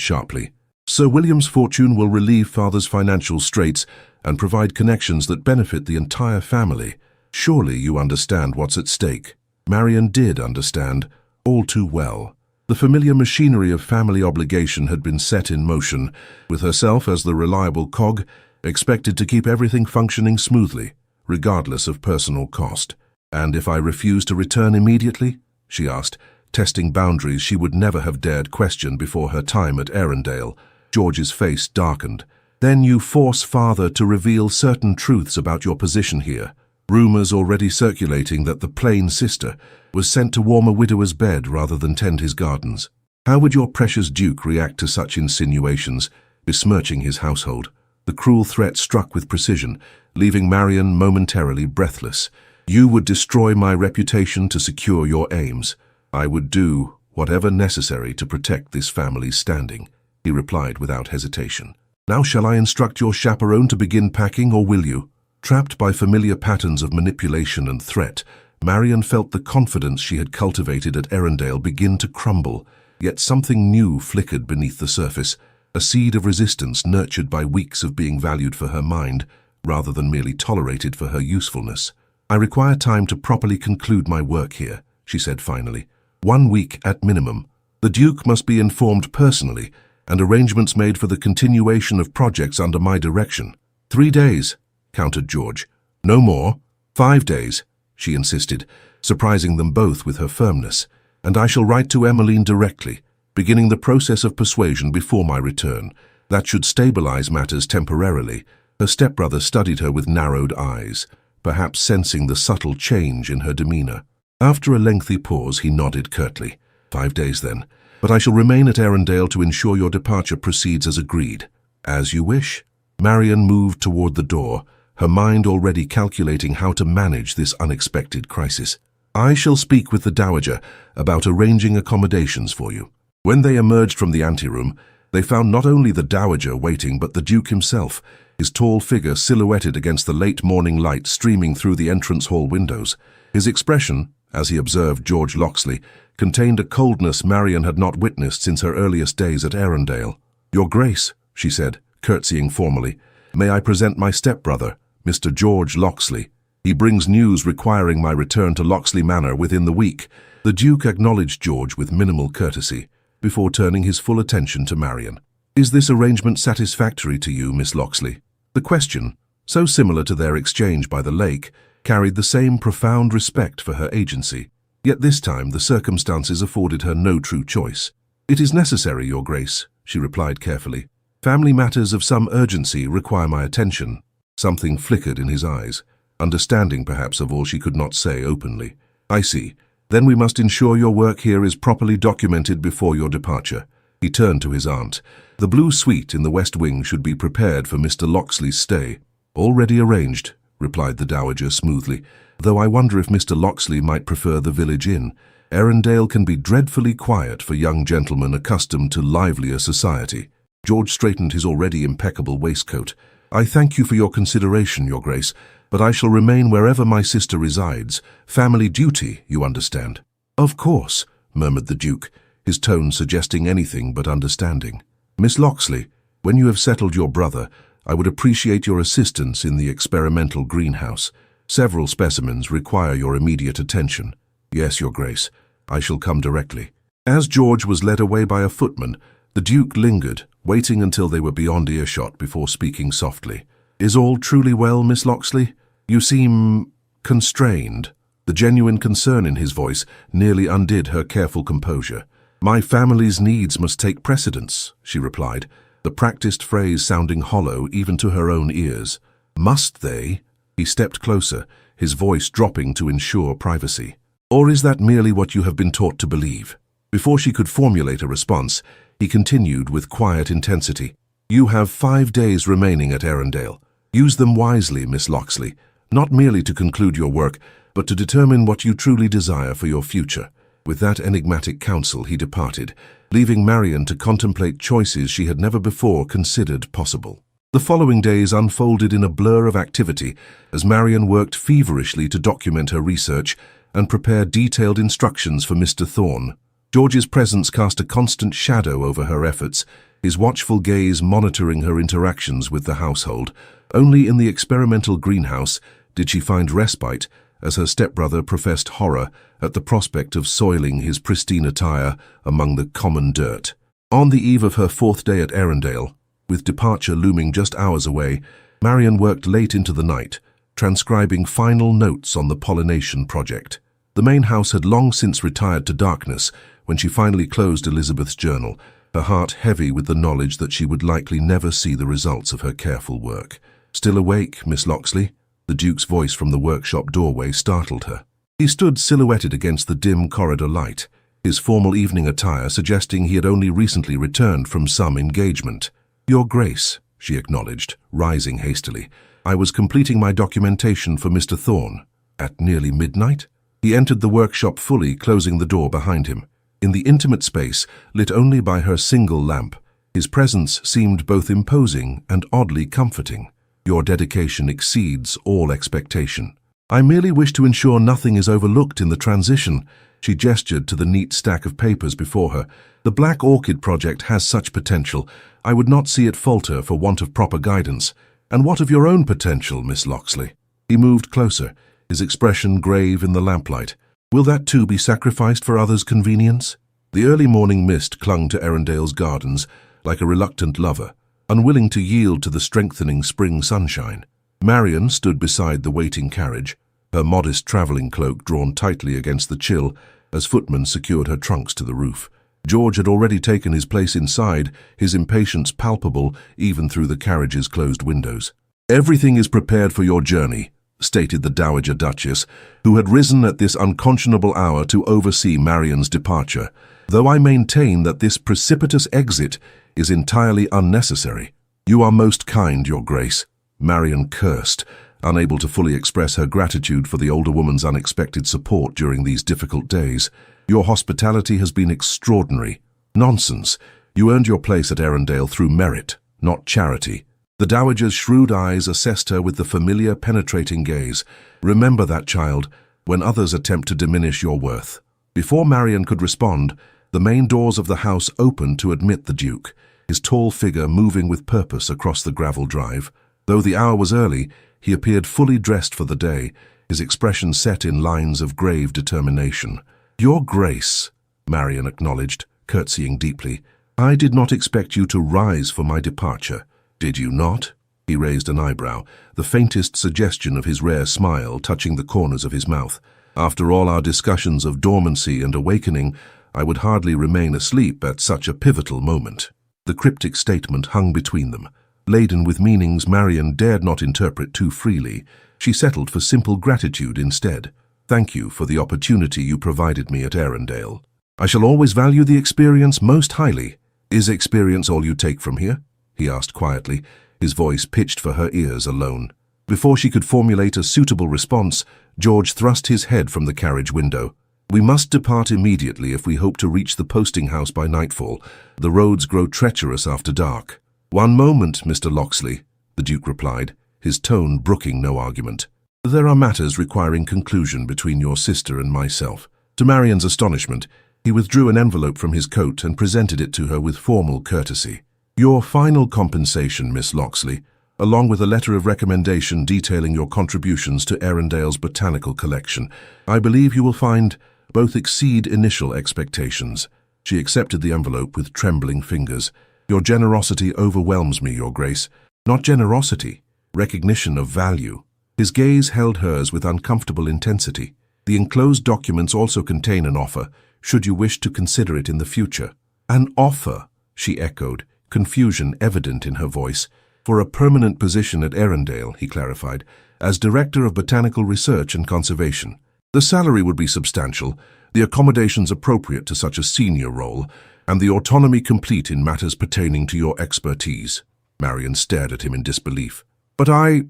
sharply. Sir William's fortune will relieve father's financial straits and provide connections that benefit the entire family. Surely you understand what's at stake. Marian did understand, all too well. The familiar machinery of family obligation had been set in motion, with herself as the reliable cog, expected to keep everything functioning smoothly, regardless of personal cost. "And if I refuse to return immediately?" she asked, testing boundaries she would never have dared question before her time at Arundel. George's face darkened. "Then you force father to reveal certain truths about your position here. Rumors already circulating that the plain sister was sent to warm a widower's bed rather than tend his gardens. How would your precious duke react to such insinuations, besmirching his household?" The cruel threat struck with precision, leaving Marian momentarily breathless. "You would destroy my reputation to secure your aims. I would do whatever necessary to protect this family's standing," he replied without hesitation. "Now shall I instruct your chaperone to begin packing, or will you?" Trapped by familiar patterns of manipulation and threat, Marian felt the confidence she had cultivated at Arundel begin to crumble, yet something new flickered beneath the surface, a seed of resistance nurtured by weeks of being valued for her mind, rather than merely tolerated for her usefulness. "I require time to properly conclude my work here," she said finally. "1 week at minimum. The Duke must be informed personally, and arrangements made for the continuation of projects under my direction." 3 days, countered George. "No more. 5 days, she insisted, surprising them both with her firmness. "And I shall write to Emmeline directly, beginning the process of persuasion before my return. That should stabilize matters temporarily." Her stepbrother studied her with narrowed eyes, perhaps sensing the subtle change in her demeanor. After a lengthy pause, he nodded curtly. 5 days then. But I shall remain at Arundel to ensure your departure proceeds as agreed." "As you wish." Marian moved toward the door, her mind already calculating how to manage this unexpected crisis. "I shall speak with the Dowager about arranging accommodations for you." When they emerged from the anteroom, they found not only the Dowager waiting but the Duke himself, his tall figure silhouetted against the late morning light streaming through the entrance hall windows. His expression, as he observed George Locksley, contained a coldness Marian had not witnessed since her earliest days at Arundel. "Your Grace," she said, curtsying formally, "may I present my stepbrother, Mr. George Locksley. He brings news requiring my return to Locksley Manor within the week." The Duke acknowledged George with minimal courtesy, before turning his full attention to Marian. "Is this arrangement satisfactory to you, Miss Locksley?" The question, so similar to their exchange by the lake, carried the same profound respect for her agency. Yet this time the circumstances afforded her no true choice. "It is necessary, Your Grace," she replied carefully. "Family matters of some urgency require my attention." Something flickered in his eyes, understanding perhaps of all she could not say openly. "I see. Then we must ensure your work here is properly documented before your departure." He turned to his aunt. "The blue suite in the west wing should be prepared for Mr. Locksley's stay." "Already arranged," replied the Dowager smoothly, "though I wonder if Mr. Locksley might prefer the village inn. Arundel can be dreadfully quiet for young gentlemen accustomed to livelier society." George straightened his already impeccable waistcoat. "I thank you for your consideration, Your Grace, but I shall remain wherever my sister resides. Family duty, you understand." "Of course," murmured the Duke, his tone suggesting anything but understanding. "Miss Locksley, when you have settled your brother, I would appreciate your assistance in the experimental greenhouse. Several specimens require your immediate attention." "Yes, Your Grace. I shall come directly." As George was led away by a footman, the Duke lingered, waiting until they were beyond earshot before speaking softly. "Is all truly well, Miss Locksley? You seem constrained." The genuine concern in his voice nearly undid her careful composure. "My family's needs must take precedence," she replied, the practiced phrase sounding hollow even to her own ears. "Must they?" He stepped closer, his voice dropping to ensure privacy. "Or is that merely what you have been taught to believe?" Before she could formulate a response, he continued with quiet intensity. "You have 5 days remaining at Arundel. Use them wisely, Miss Locksley, not merely to conclude your work, but to determine what you truly desire for your future." With that enigmatic counsel he departed, leaving Marian to contemplate choices she had never before considered possible. The following days unfolded in a blur of activity as Marian worked feverishly to document her research and prepare detailed instructions for Mr. Thorne. George's presence cast a constant shadow over her efforts, his watchful gaze monitoring her interactions with the household. Only in the experimental greenhouse did she find respite, as her stepbrother professed horror at the prospect of soiling his pristine attire among the common dirt. On the eve of her fourth day at Arundel, with departure looming just hours away, Marian worked late into the night, transcribing final notes on the pollination project. The main house had long since retired to darkness when she finally closed Elizabeth's journal, her heart heavy with the knowledge that she would likely never see the results of her careful work. "Still awake, Miss Locksley?" The Duke's voice from the workshop doorway startled her. He stood silhouetted against the dim corridor light, his formal evening attire suggesting he had only recently returned from some engagement. "Your Grace," she acknowledged, rising hastily. "I was completing my documentation for Mr. Thorne." At nearly midnight? He entered the workshop fully, closing the door behind him. In the intimate space, lit only by her single lamp, his presence seemed both imposing and oddly comforting. "Your dedication exceeds all expectation. I merely wish to ensure nothing is overlooked in the transition." She gestured to the neat stack of papers before her. "The Black Orchid project has such potential. I would not see it falter for want of proper guidance. And what of your own potential, Miss Locksley?" He moved closer, his expression grave in the lamplight. "Will that too be sacrificed for others' convenience?" The early morning mist clung to Arundel's gardens like a reluctant lover, unwilling to yield to the strengthening spring sunshine. Marian stood beside the waiting carriage, her modest travelling cloak drawn tightly against the chill as footmen secured her trunks to the roof. George had already taken his place inside, his impatience palpable even through the carriage's closed windows. "Everything is prepared for your journey," stated the Dowager Duchess, who had risen at this unconscionable hour to oversee Marian's departure, "though I maintain that this precipitous exit is entirely unnecessary." "You are most kind, Your Grace," Marian cursed, unable to fully express her gratitude for the older woman's unexpected support during these difficult days. "Your hospitality has been extraordinary." "Nonsense. You earned your place at Arundel through merit, not charity." The Dowager's shrewd eyes assessed her with the familiar, penetrating gaze. "Remember that, child, when others attempt to diminish your worth." Before Marian could respond, the main doors of the house opened to admit the Duke, his tall figure moving with purpose across the gravel drive. Though the hour was early, he appeared fully dressed for the day, his expression set in lines of grave determination. "Your Grace," Marian acknowledged, curtsying deeply, "I did not expect you to rise for my departure." "Did you not?" He raised an eyebrow, the faintest suggestion of his rare smile touching the corners of his mouth. "After all our discussions of dormancy and awakening, I would hardly remain asleep at such a pivotal moment." The cryptic statement hung between them. Laden with meanings Marian dared not interpret too freely, she settled for simple gratitude instead. "Thank you for the opportunity you provided me at Arundel. I shall always value the experience most highly." "Is experience all you take from here?" he asked quietly, his voice pitched for her ears alone. Before she could formulate a suitable response, George thrust his head from the carriage window. "We must depart immediately if we hope to reach the posting house by nightfall. The roads grow treacherous after dark." "One moment, Mr. Locksley," the Duke replied, his tone brooking no argument. "There are matters requiring conclusion between your sister and myself." To Marian's astonishment, he withdrew an envelope from his coat and presented it to her with formal courtesy. "Your final compensation, Miss Locksley, along with a letter of recommendation detailing your contributions to Arundel's botanical collection. I believe you will find both exceed initial expectations." She accepted the envelope with trembling fingers. "Your generosity overwhelms me, Your Grace." "Not generosity, recognition of value." His gaze held hers with uncomfortable intensity. "The enclosed documents also contain an offer, should you wish to consider it in the future." "An offer?" she echoed, confusion evident in her voice. "For a permanent position at Arundel," he clarified, "as Director of Botanical Research and Conservation. The salary would be substantial, the accommodations appropriate to such a senior role, and the autonomy complete in matters pertaining to your expertise." Marian stared at him in disbelief. "But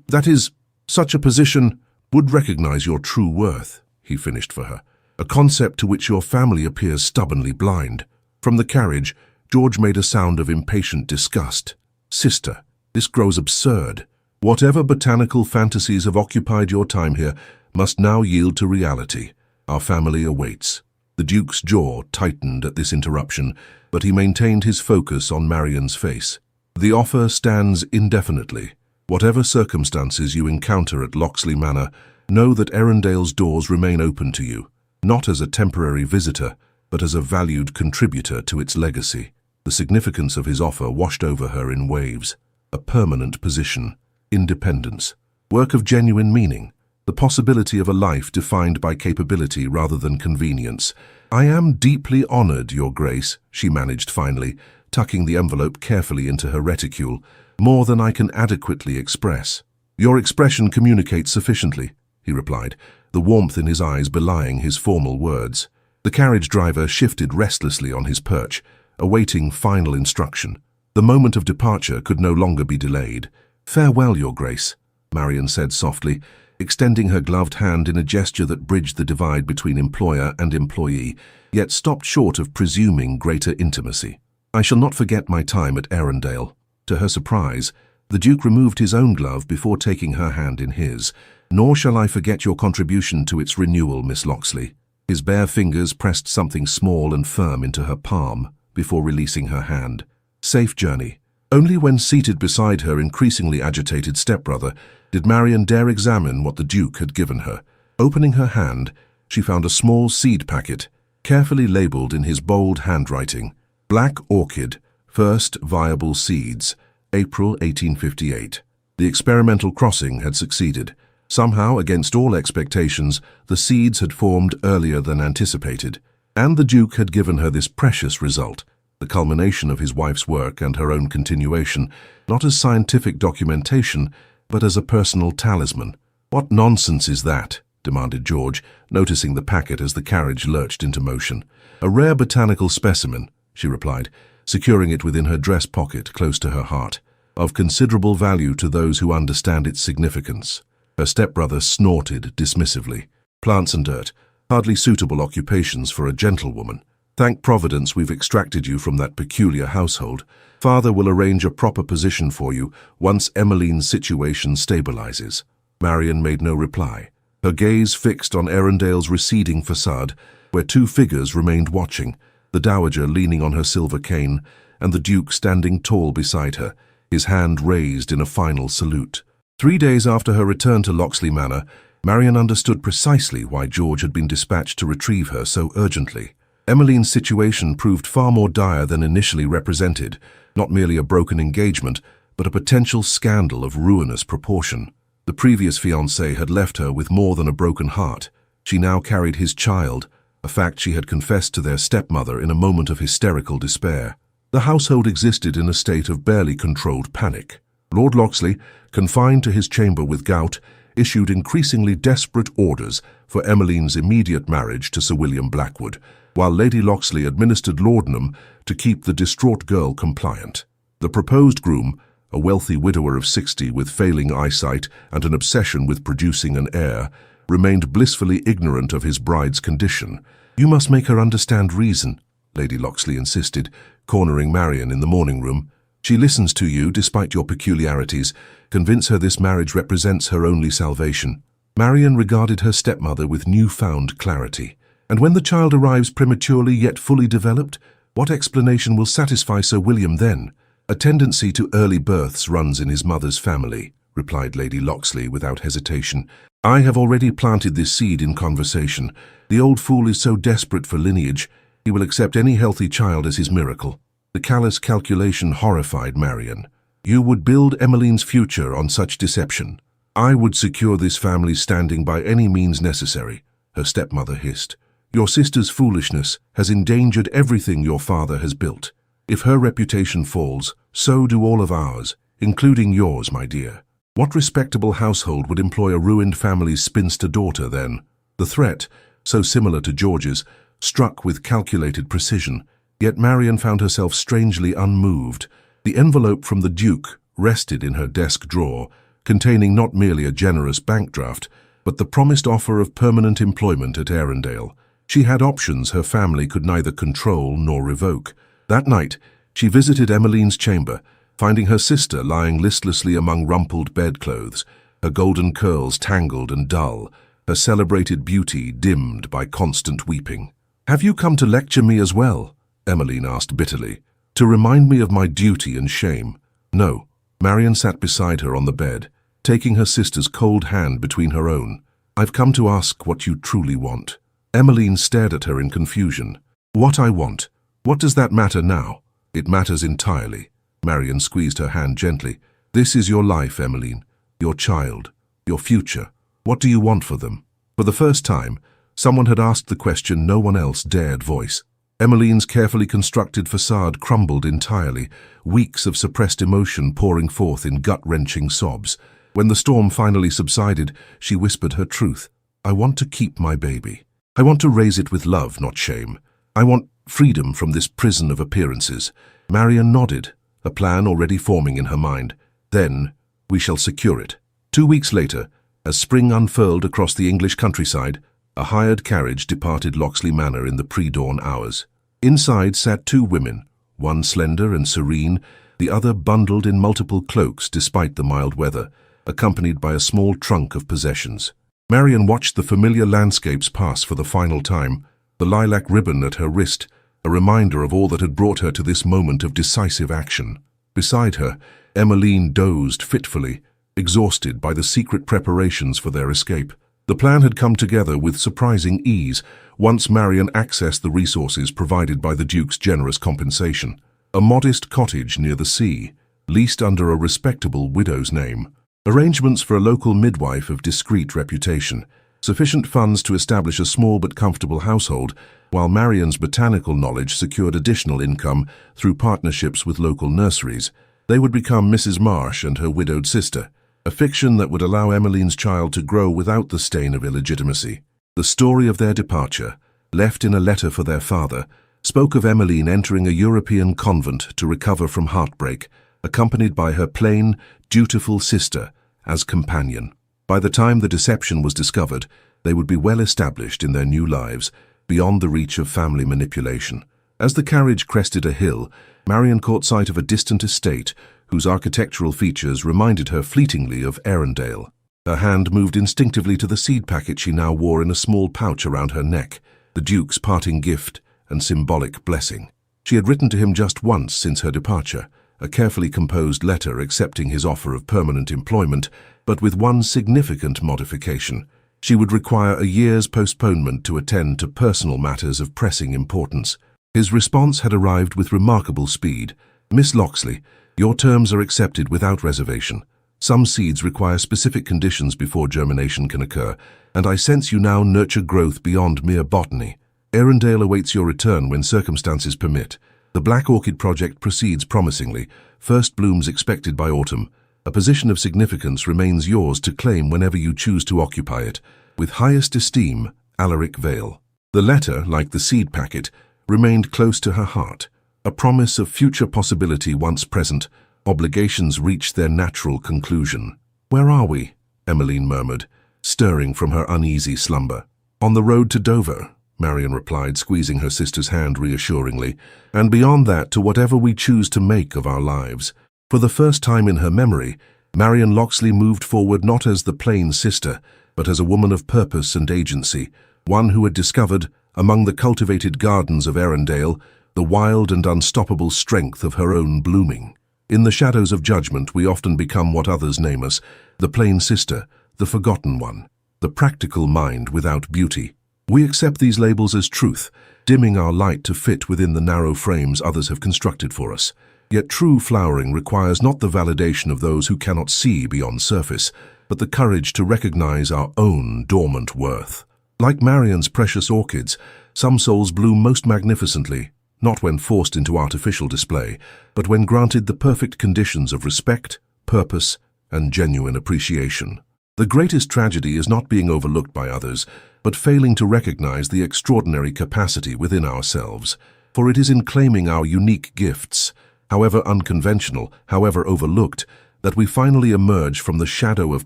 that is, such a position would recognize your true worth," he finished for her, "a concept to which your family appears stubbornly blind." From the carriage, George made a sound of impatient disgust. "Sister, this grows absurd. Whatever botanical fantasies have occupied your time here must now yield to reality. Our family awaits." The Duke's jaw tightened at this interruption, but he maintained his focus on Marian's face. "The offer stands indefinitely. Whatever circumstances you encounter at Locksley Manor, know that Arundale's doors remain open to you, not as a temporary visitor, but as a valued contributor to its legacy." The significance of his offer washed over her in waves. A permanent position, independence, work of genuine meaning, the possibility of a life defined by capability rather than convenience. "I am deeply honored, Your Grace," she managed finally, tucking the envelope carefully into her reticule, "more than I can adequately express." "Your expression communicates sufficiently," he replied, the warmth in his eyes belying his formal words. The carriage driver shifted restlessly on his perch, awaiting final instruction. The moment of departure could no longer be delayed. "Farewell, Your Grace," Marian said softly, extending her gloved hand in a gesture that bridged the divide between employer and employee, yet stopped short of presuming greater intimacy. "I shall not forget my time at Arundale." To her surprise, the Duke removed his own glove before taking her hand in his. "Nor shall I forget your contribution to its renewal, Miss Locksley." His bare fingers pressed something small and firm into her palm before releasing her hand. "Safe journey." Only when seated beside her increasingly agitated stepbrother did Marian dare examine what the Duke had given her. Opening her hand, she found a small seed packet, carefully labelled in his bold handwriting. "Black Orchid, First Viable Seeds, April 1858. The experimental crossing had succeeded. Somehow, against all expectations, the seeds had formed earlier than anticipated. And the Duke had given her this precious result, the culmination of his wife's work and her own continuation, not as scientific documentation, but as a personal talisman. "What nonsense is that?" demanded George, noticing the packet as the carriage lurched into motion. "A rare botanical specimen," she replied, securing it within her dress pocket close to her heart, "of considerable value to those who understand its significance." Her stepbrother snorted dismissively. "Plants and dirt, hardly suitable occupations for a gentlewoman. Thank Providence we've extracted you from that peculiar household. Father will arrange a proper position for you once Emmeline's situation stabilizes." Marian made no reply, her gaze fixed on Arundale's receding facade, where two figures remained watching, the Dowager leaning on her silver cane, and the Duke standing tall beside her, his hand raised in a final salute. 3 days after her return to Locksley Manor, Marian understood precisely why George had been dispatched to retrieve her so urgently. Emmeline's situation proved far more dire than initially represented, not merely a broken engagement, but a potential scandal of ruinous proportion. The previous fiancé had left her with more than a broken heart. She now carried his child, a fact she had confessed to their stepmother in a moment of hysterical despair. The household existed in a state of barely controlled panic. Lord Locksley, confined to his chamber with gout, issued increasingly desperate orders for Emmeline's immediate marriage to Sir William Blackwood, while Lady Locksley administered laudanum to keep the distraught girl compliant. The proposed groom, a wealthy widower of 60 with failing eyesight and an obsession with producing an heir, remained blissfully ignorant of his bride's condition. "You must make her understand reason," Lady Locksley insisted, cornering Marian in the morning room. "She listens to you despite your peculiarities. Convince her this marriage represents her only salvation." Marian regarded her stepmother with newfound clarity. "And when the child arrives prematurely yet fully developed, what explanation will satisfy Sir William then?" "A tendency to early births runs in his mother's family," replied Lady Locksley without hesitation. "I have already planted this seed in conversation. The old fool is so desperate for lineage, he will accept any healthy child as his miracle." The callous calculation horrified Marian. "You would build Emmeline's future on such deception." "I would secure this family's standing by any means necessary," her stepmother hissed. "Your sister's foolishness has endangered everything your father has built. If her reputation falls, so do all of ours, including yours, my dear. What respectable household would employ a ruined family's spinster daughter, then?" The threat, so similar to George's, struck with calculated precision, yet Marian found herself strangely unmoved. The envelope from the Duke rested in her desk drawer, containing not merely a generous bank draft, but the promised offer of permanent employment at Arundale. She had options her family could neither control nor revoke. That night, she visited Emmeline's chamber, finding her sister lying listlessly among rumpled bedclothes, her golden curls tangled and dull, her celebrated beauty dimmed by constant weeping. "Have you come to lecture me as well?" Emmeline asked bitterly. "To remind me of my duty and shame?" "No." Marian sat beside her on the bed, taking her sister's cold hand between her own. "I've come to ask what you truly want." Emmeline stared at her in confusion. "What I want? What does that matter now?" "It matters entirely." Marian squeezed her hand gently. "This is your life, Emmeline. Your child. Your future. What do you want for them?" For the first time, someone had asked the question no one else dared voice. Emmeline's carefully constructed facade crumbled entirely, weeks of suppressed emotion pouring forth in gut-wrenching sobs. When the storm finally subsided, she whispered her truth. "I want to keep my baby. I want to raise it with love, not shame. I want freedom from this prison of appearances." Marian nodded, a plan already forming in her mind. "Then we shall secure it." 2 weeks later, as spring unfurled across the English countryside, a hired carriage departed Locksley Manor in the pre-dawn hours. Inside sat 2 women, one slender and serene, the other bundled in multiple cloaks despite the mild weather, accompanied by a small trunk of possessions. Marian watched the familiar landscapes pass for the final time, the lilac ribbon at her wrist, a reminder of all that had brought her to this moment of decisive action. Beside her, Emmeline dozed fitfully, exhausted by the secret preparations for their escape. The plan had come together with surprising ease once Marian accessed the resources provided by the Duke's generous compensation. A modest cottage near the sea, leased under a respectable widow's name. Arrangements for a local midwife of discreet reputation. Sufficient funds to establish a small but comfortable household, while Marian's botanical knowledge secured additional income through partnerships with local nurseries. They would become Mrs. Marsh and her widowed sister, a fiction that would allow Emmeline's child to grow without the stain of illegitimacy. The story of their departure, left in a letter for their father, spoke of Emmeline entering a European convent to recover from heartbreak, accompanied by her plain, dutiful sister as companion. By the time the deception was discovered, they would be well established in their new lives, beyond the reach of family manipulation. As the carriage crested a hill, Marian caught sight of a distant estate whose architectural features reminded her fleetingly of Arundel. Her hand moved instinctively to the seed packet she now wore in a small pouch around her neck, the Duke's parting gift and symbolic blessing. She had written to him just once since her departure, a carefully composed letter accepting his offer of permanent employment, but with one significant modification. She would require a year's postponement to attend to personal matters of pressing importance. His response had arrived with remarkable speed. "Miss Locksley, your terms are accepted without reservation. Some seeds require specific conditions before germination can occur, and I sense you now nurture growth beyond mere botany. Arundel awaits your return when circumstances permit. The Black Orchid project proceeds promisingly, first blooms expected by autumn. A position of significance remains yours to claim whenever you choose to occupy it. With highest esteem, Alaric Vale." The letter, like the seed packet, remained close to her heart. A promise of future possibility once present, obligations reached their natural conclusion. "Where are we?" Emmeline murmured, stirring from her uneasy slumber. "On the road to Dover," Marian replied, squeezing her sister's hand reassuringly, "and beyond that to whatever we choose to make of our lives." For the first time in her memory, Marian Locksley moved forward not as the plain sister, but as a woman of purpose and agency, one who had discovered, among the cultivated gardens of Arundel, the wild and unstoppable strength of her own blooming. In the shadows of judgment we often become what others name us, the plain sister, the forgotten one, the practical mind without beauty. We accept these labels as truth, dimming our light to fit within the narrow frames others have constructed for us. Yet true flowering requires not the validation of those who cannot see beyond surface, but the courage to recognize our own dormant worth. Like Marian's precious orchids, some souls bloom most magnificently, not when forced into artificial display, but when granted the perfect conditions of respect, purpose, and genuine appreciation. The greatest tragedy is not being overlooked by others, but failing to recognize the extraordinary capacity within ourselves. For it is in claiming our unique gifts, however unconventional, however overlooked, that we finally emerge from the shadow of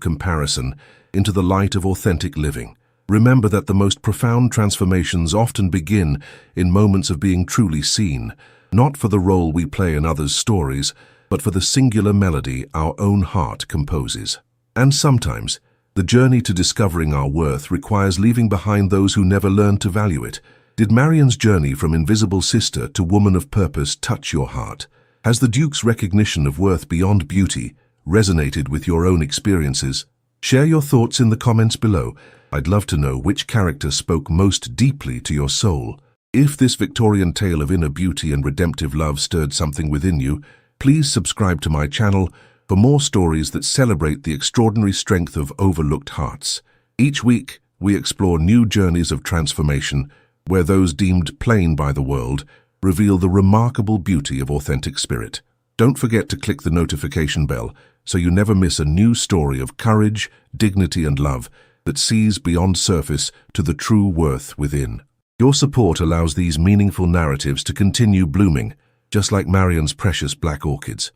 comparison into the light of authentic living. Remember that the most profound transformations often begin in moments of being truly seen, not for the role we play in others' stories, but for the singular melody our own heart composes. And sometimes, the journey to discovering our worth requires leaving behind those who never learned to value it. Did Marian's journey from invisible sister to woman of purpose touch your heart? Has the Duke's recognition of worth beyond beauty resonated with your own experiences? Share your thoughts in the comments below. I'd love to know which character spoke most deeply to your soul. If this Victorian tale of inner beauty and redemptive love stirred something within you, please subscribe to my channel for more stories that celebrate the extraordinary strength of overlooked hearts. Each week, we explore new journeys of transformation where those deemed plain by the world reveal the remarkable beauty of authentic spirit. Don't forget to click the notification bell so you never miss a new story of courage, dignity, and love that sees beyond surface to the true worth within. Your support allows these meaningful narratives to continue blooming, just like Marian's precious black orchids.